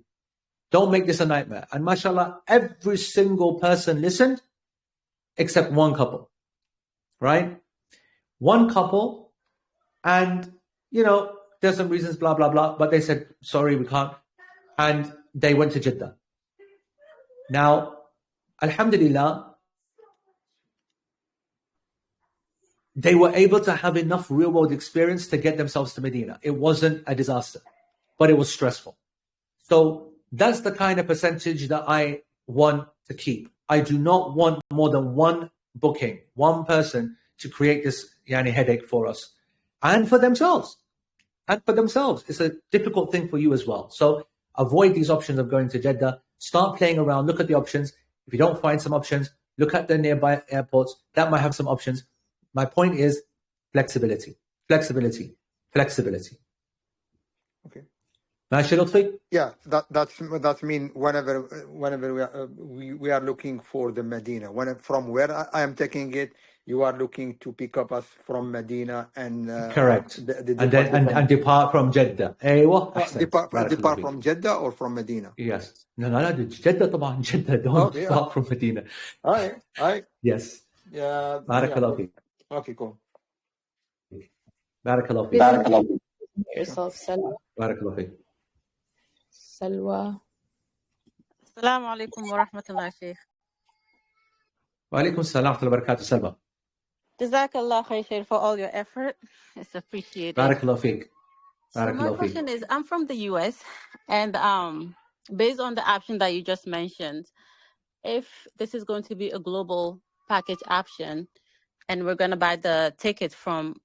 Don't make this a nightmare. And mashallah, every single person listened, except one couple, right? One couple, and, you know, there's some reasons, blah, blah, blah, but they said, sorry, we can't. And they went to Jeddah. Now, alhamdulillah, they were able to have enough real-world experience to get themselves to Medina. It wasn't a disaster, but it was stressful. So that's the kind of percentage that I want to keep. I do not want more than one booking, one person to create this headache for us and for themselves. It's a difficult thing for you as well. So avoid these options of going to Jeddah. Start playing around. Look at the options. If you don't find some options, look at the nearby airports. That might have some options. My point is flexibility. Okay. Yeah, that's mean whenever we are looking for the Medina. From where I am taking it, you are looking to pick up us from Medina and correct, and depart from Jeddah. Depart from Jeddah or from Medina. Yes. No. Jeddah, طبعا Jeddah. Don't depart from Medina. All right. Yes. Yeah. Barakallahu feek. Okay, cool. Barakallahu feek. Yourself, Salwa. Barakallahu feek. Salwa. Assalamu alaikum wa rahmatullahi Sheikh. Wa alaikum assalam wa rahmatullahi wa barakatuh, Salwa. Jazakallah khair for all your effort. It's appreciated. Barakallahu feek. So my question is, I'm from the US, and based on the option that you just mentioned, if this is going to be a global package option, and we're going to buy the ticket from,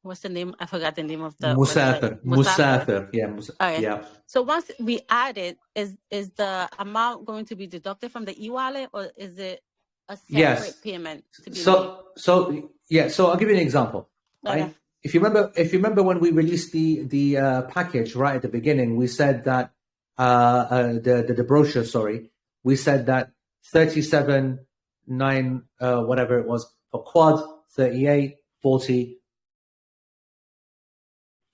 what's the name? I forgot the name of the Musafir. Yeah. So once we add it, is the amount going to be deducted from the e-wallet, or is it a separate payment to be made? So I'll give you an example. Okay. Right? If you remember when we released the package right at the beginning, we said that the brochure, we said that 37.9 whatever it was for quad, 38.40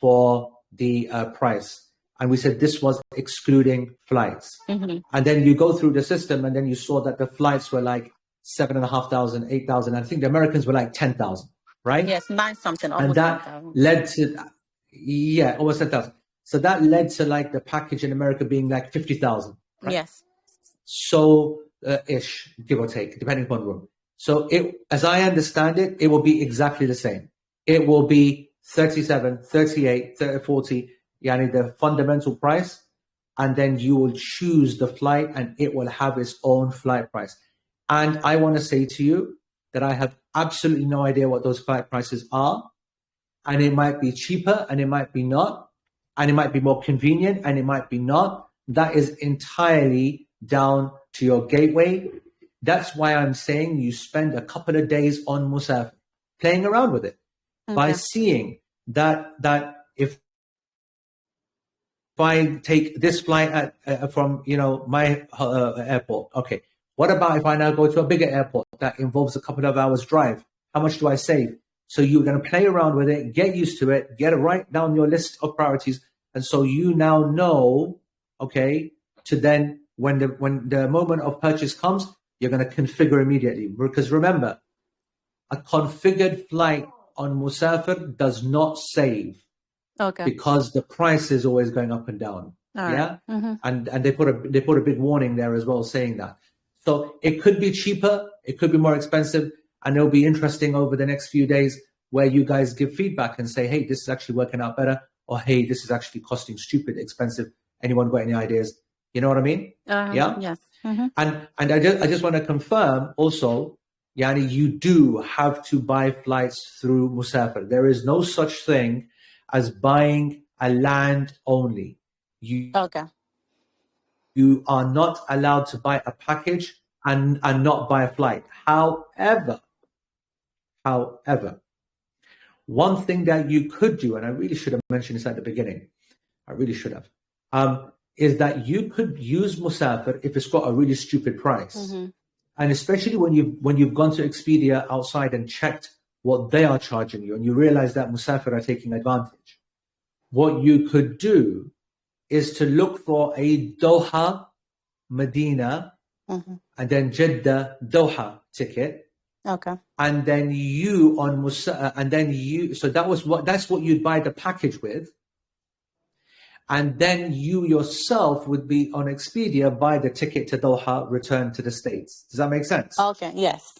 for the price, and we said this was excluding flights. Mm-hmm. And then you go through the system, and then you saw that the flights were like 7,500, 8,000. I think the Americans were like 10,000, right? Yes, 9 something, almost and that 10,000. led to almost 10,000. So that led to like the package in America being like 50,000. Right? Yes. So ish, give or take, depending upon room. So as I understand it, it will be exactly the same. It will be 37, 38, 30, 40, the fundamental price, and then you will choose the flight and it will have its own flight price. And I want to say to you that I have absolutely no idea what those flight prices are. And it might be cheaper and it might be not. And it might be more convenient and it might be not. That is entirely down to your gateway. That's why I'm saying you spend a couple of days on Musafir, playing around with it, by seeing that if I take this flight from my airport, okay, what about if I now go to a bigger airport that involves a couple of hours drive? How much do I save? So you're going to play around with it, get used to it, write down your list of priorities, and so you now know, okay, to then when the moment of purchase comes, you're going to configure immediately. Because remember, a configured flight on Musafir does not save. Okay. Because the price is always going up and down. Right. Mm-hmm. And they put a big warning there as well saying that. So it could be cheaper, it could be more expensive, and it'll be interesting over the next few days where you guys give feedback and say, hey, this is actually working out better, or hey, this is actually costing stupid expensive. Anyone got any ideas? You know what I mean? Yeah. Yes. Mm-hmm. And I just want to confirm also, Yani, you do have to buy flights through Musafir. There is no such thing as buying a land only. You are not allowed to buy a package and not buy a flight. However, one thing that you could do, and I really should have mentioned this at the beginning, I really should have, is that you could use Musafir if it's got a really stupid price. Mm-hmm. And especially when you've gone to Expedia outside and checked what they are charging you, and you realize that Musafir are taking advantage. What you could do is to look for a Doha, Medina, and then Jeddah, Doha ticket. Okay. And then that's what you'd buy the package with. And then you yourself would be on Expedia, buy the ticket to Doha, return to the States. Does that make sense? Okay. Yes.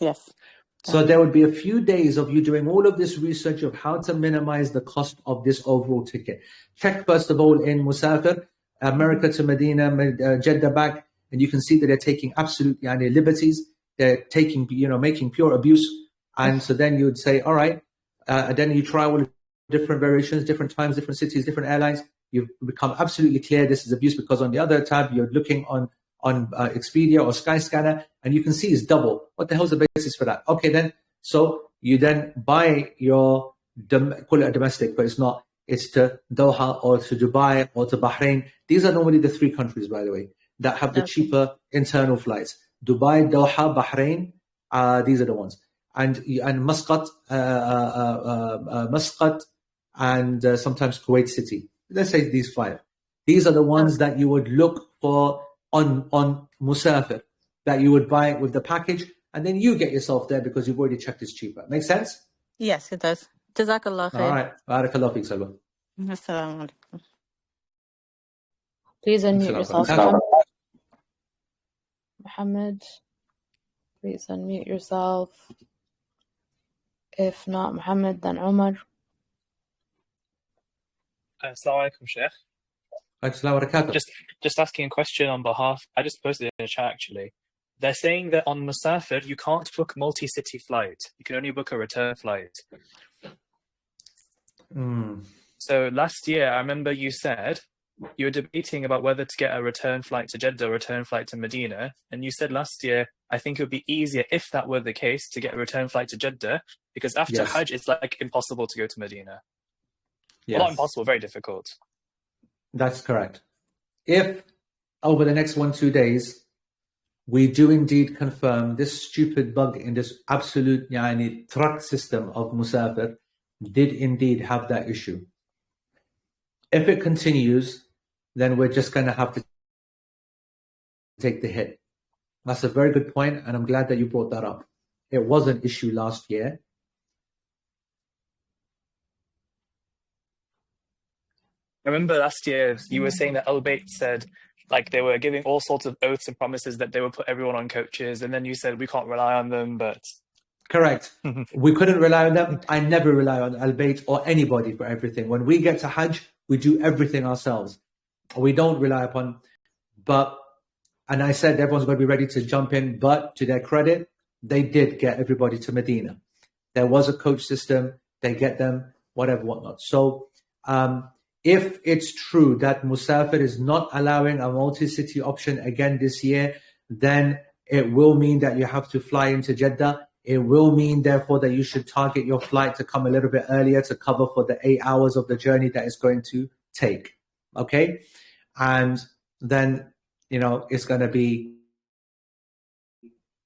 So there would be a few days of you doing all of this research of how to minimize the cost of this overall ticket. Check first of all in Musafir, America to Medina, Jeddah back, and you can see that they're taking absolute liberties. They're taking, making pure abuse. And so then you would say, all right, and then you try all the different variations, different times, different cities, different airlines. You've become absolutely clear this is abuse because on the other tab, you're looking on Expedia or Skyscanner, and you can see it's double. What the hell's the basis for that? Okay, then, so you then buy your, call it a domestic, but it's not. It's to Doha or to Dubai or to Bahrain. These are normally the three countries, by the way, that have the cheaper internal flights. Dubai, Doha, Bahrain, these are the ones. And Muscat, and sometimes Kuwait City. Let's say these five. These are the ones that you would look for on Musafir, that you would buy with the package, and then you get yourself there because you've already checked it's cheaper. Make sense? Yes, it does. Jazakallah khair. All right. Barakallah feek, Salwa. Assalamu alaikum. Please unmute yourself. Muhammad, please unmute yourself. If not Muhammad, then Omar. Assalamu alaikum, Sheikh. Just asking a question on behalf. I just posted it in the chat actually. They're saying that on Musafir you can't book multi-city flight. You can only book a return flight. So last year, I remember you said you were debating about whether to get a return flight to Jeddah, a return flight to Medina, and you said last year, I think it would be easier if that were the case to get a return flight to Jeddah, because after Hajj, it's like impossible to go to Medina. Yes. Well, not impossible, very difficult. That's correct. If over the next 1-2 days, we do indeed confirm this stupid bug in this absolute truck system of Musafir did indeed have that issue. If it continues, then we're just going to have to take the hit. That's a very good point, and I'm glad that you brought that up. It was an issue last year. I remember last year you were saying that Al-Bayt said like they were giving all sorts of oaths and promises that they would put everyone on coaches, and then you said we can't rely on them, but... Correct. We couldn't rely on them. I never rely on Al-Bayt or anybody for everything. When we get to Hajj, we do everything ourselves. We don't rely upon... And I said everyone's going to be ready to jump in, but to their credit, they did get everybody to Medina. There was a coach system. They get them, whatever, whatnot. So if it's true that Musafir is not allowing a multi-city option again this year, then it will mean that you have to fly into Jeddah. It will mean, therefore, that you should target your flight to come a little bit earlier to cover for the 8 hours of the journey that it's going to take. Okay? And then, it's going to be,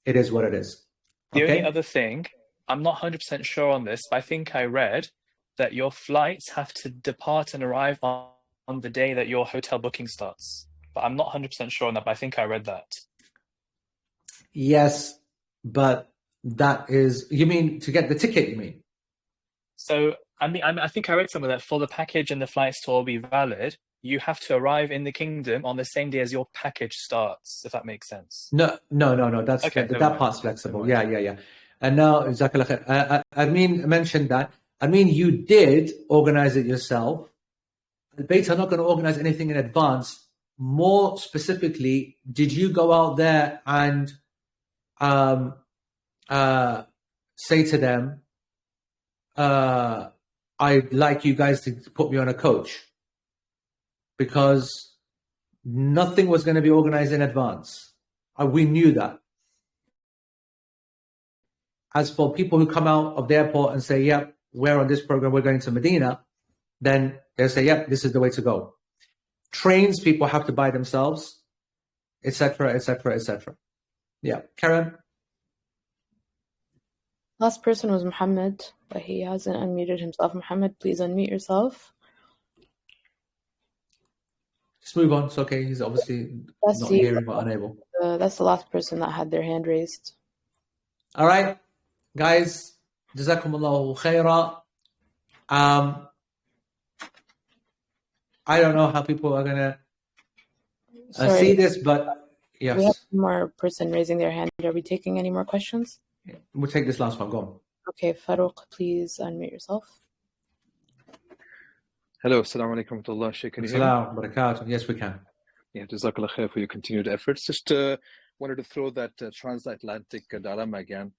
it is what it is. The okay? only other thing, I'm not 100% sure on this, but I think I read that your flights have to depart and arrive on the day that your hotel booking starts. But I'm not 100% sure on that, but I think I read that. Yes, but that is, you mean to get the ticket, you mean? So, I think I read somewhere that for the package and the flights to all be valid, you have to arrive in the kingdom on the same day as your package starts, if that makes sense. No. That's okay, that part's flexible. Yeah. And now, Amin mentioned that. You did organize it yourself. The Bait are not going to organize anything in advance. More specifically, did you go out there and say to them, I'd like you guys to put me on a coach? Because nothing was going to be organized in advance. We knew that. As for people who come out of the airport and say, yep, we're on this program, we're going to Medina, then they'll say, yep, this is the way to go. Trains, people have to buy themselves, etc., etc., etc. Yeah, Karen? Last person was Muhammad, but he hasn't unmuted himself. Muhammad, please unmute yourself. Just move on. It's okay. He's obviously not hearing but unable. That's the last person that had their hand raised. All right, guys. Jazakumullahu khaira. I don't know how people are gonna see this, but yes. We have one more person raising their hand. Are we taking any more questions? We'll take this last one. Go on. Okay, Farouk, please unmute yourself. Hello, assalamu alaikum wa rahmatullah. Sheikh, can you hear me? Assalamu alaikum. Yes, we can. Yeah, jazakallah khair for your continued efforts. Just wanted to throw that transatlantic dilemma again,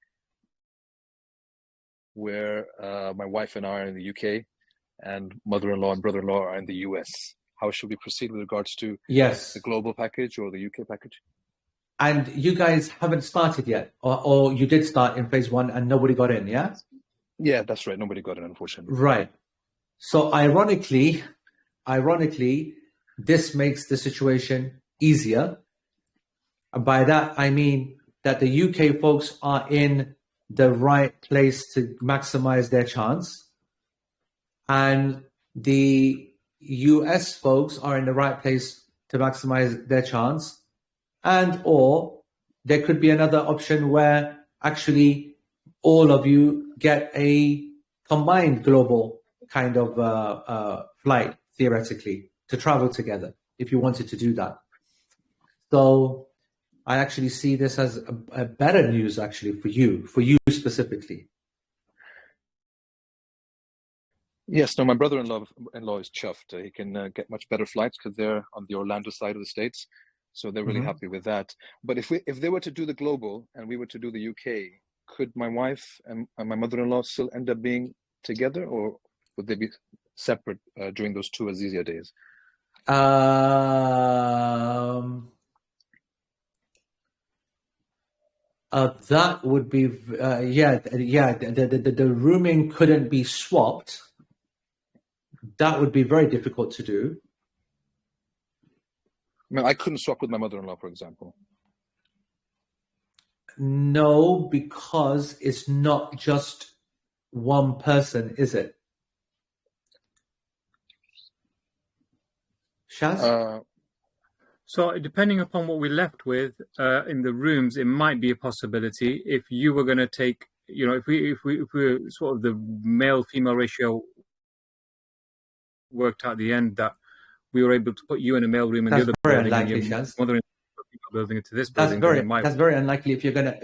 where my wife and I are in the UK, and mother-in-law and brother-in-law are in the US. How should we proceed with regards to the global package or the UK package? And you guys haven't started yet, or you did start in phase 1 and nobody got in, yeah? Yeah, that's right. Nobody got in, unfortunately. Right. So ironically, this makes the situation easier. And by that, I mean that the UK folks are in the right place to maximize their chance. And the US folks are in the right place to maximize their chance. And or there could be another option where actually all of you get a combined global kind of flight, theoretically, to travel together, if you wanted to do that. So I actually see this as a better news, actually, for you specifically. Yes, no, my brother-in-law is chuffed. He can get much better flights because they're on the Orlando side of the States. So they're really happy with that. But if they were to do the global and we were to do the UK, could my wife and my mother-in-law still end up being together, or would they be separate during those 2 Azizia days? That would be the rooming couldn't be swapped. That would be very difficult to do. I mean, I couldn't swap with my mother-in-law, for example. No, because it's not just one person, is it? Shaz? So depending upon what we're left with in the rooms, it might be a possibility. If you were going to take, if we sort of the male-female ratio worked out at the end, that we were able to put you in a male room in the other building, and your mother-in-law building into this building. That's very unlikely if you're gonna.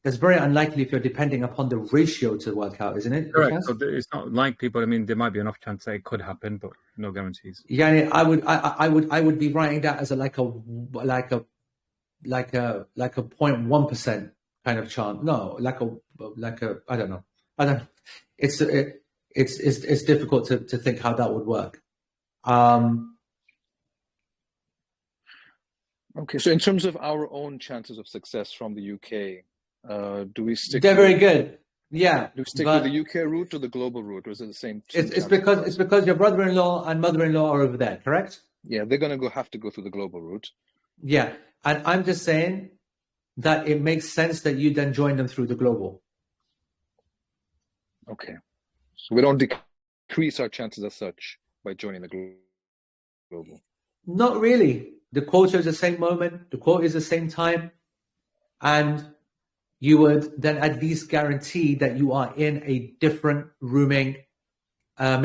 That's very unlikely if you're depending upon the ratio to work out, isn't it? Correct. So it's not likely, but I memean, there might be enough chance that it could happen, but no guarantees. Yeah, I would be writing that as a 0.1% kind of chance. No, like a I don't know. It's difficult to think how that would work. Okay, so in terms of our own chances of success from the UK, do we stick? They're very good. Yeah. Do we stick with the UK route or the global route, or is it the same? It's because your brother-in-law and mother-in-law are over there, correct? Yeah, they're going to have to go through the global route. Yeah, and I'm just saying that it makes sense that you then join them through the global. Okay, so we don't decrease our chances as such by joining the global. Not really. The quota is the same moment. The quota is the same time, and you would then at least guarantee that you are in a different rooming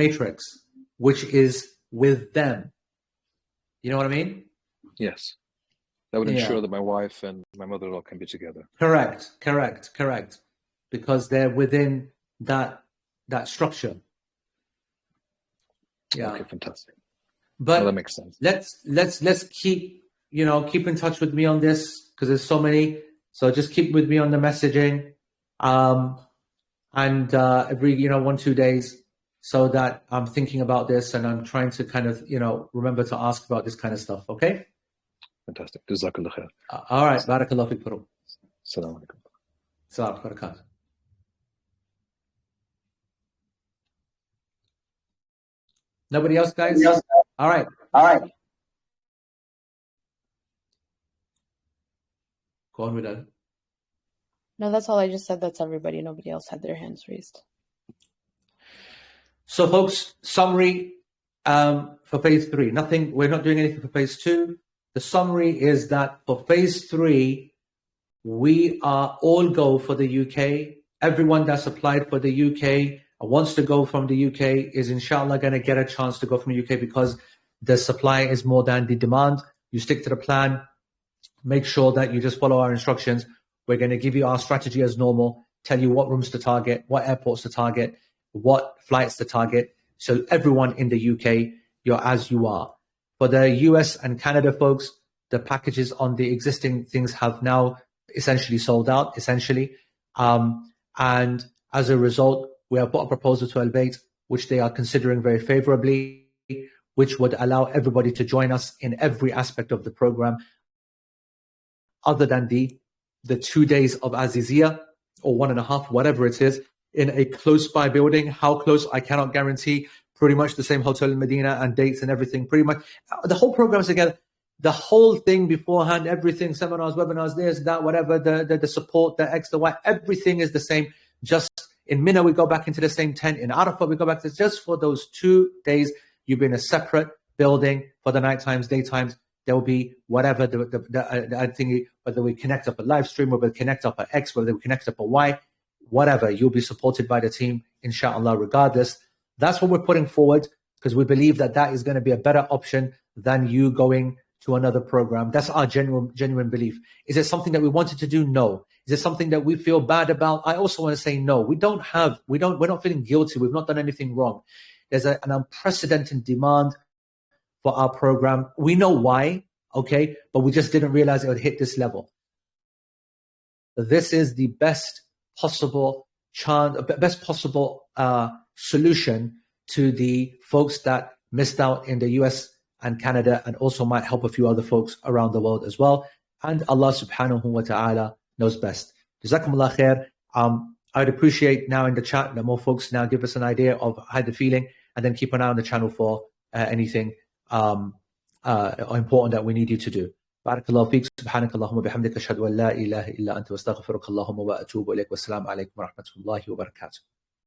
matrix, which is with them. You know what I mean? Yes. That would ensure that my wife and my mother-in-law can be together. Correct. Because they're within that structure. Yeah. Okay, fantastic. But that makes sense. Let's keep in touch with me on this, because there's so many. So just keep with me on the messaging, and every 1-2 days, so that I'm thinking about this and I'm trying to kind of remember to ask about this kind of stuff. Okay. Fantastic. Jazakallah khair. All right. Barakallah fik, bro. Assalamu alaikum. Assalamu alaikum. Nobody else, guys? All right. Go on with that. No, that's all. I just said that's everybody. Nobody else had their hands raised. So, folks, summary for phase 3. We're not doing anything for phase 2. The summary is that for phase 3, we are all go for the UK. Everyone that's applied for the UK wants to go from the UK is inshallah going to get a chance to go from the UK, because the supply is more than the demand. You stick to the plan. Make sure that you just follow our instructions. We're going to give you our strategy as normal, tell you what rooms to target, what airports to target, what flights to target. So everyone in the UK, you're as you are. For the US and Canada folks, the packages on the existing things have now essentially sold out, and as a result, we have put a proposal to Elevate, which they are considering very favorably, which would allow everybody to join us in every aspect of the program, other than the 2 days of Azizia, or 1.5, whatever it is, in a close by building. How close, I cannot guarantee. Pretty much the same hotel in Medina, and dates and everything. Pretty much the whole program is together. The whole thing beforehand, everything, seminars, webinars, this, that, whatever, the support, the X, the Y, everything is the same. Just in Mina, we go back into the same tent. In Arafah, we go back to just for those 2 days. You've been in a separate building for the night times, daytimes. There will be whatever the thing, whether we connect up a live stream, whether we connect up a X, whether we connect up a Y, whatever. You'll be supported by the team, inshallah, regardless. That's what we're putting forward, because we believe that is going to be a better option than you going to another program. That's our genuine belief. Is it something that we wanted to do? No. Is it something that we feel bad about? I also want to say no. We're not feeling guilty. We've not done anything wrong. There's an unprecedented demand for our program. We know why, okay, but we just didn't realize it would hit this level. This is the best possible solution to the folks that missed out in the US and Canada, and also might help a few other folks around the world as well. And Allah subhanahu wa ta'ala knows best. Jazakumullah khair. I would appreciate now in the chat that more folks now give us an idea of how they're feeling, and then keep an eye on the channel for anything important that we need you to do. Barakallahu feek. Subhanakallahumma bihamdika ashhadu an la ilaha illa anta astaghfiruka Allahumma wa atubu ilaik. Wassalamu alaikum wa rahmatullahi wa barakatuh.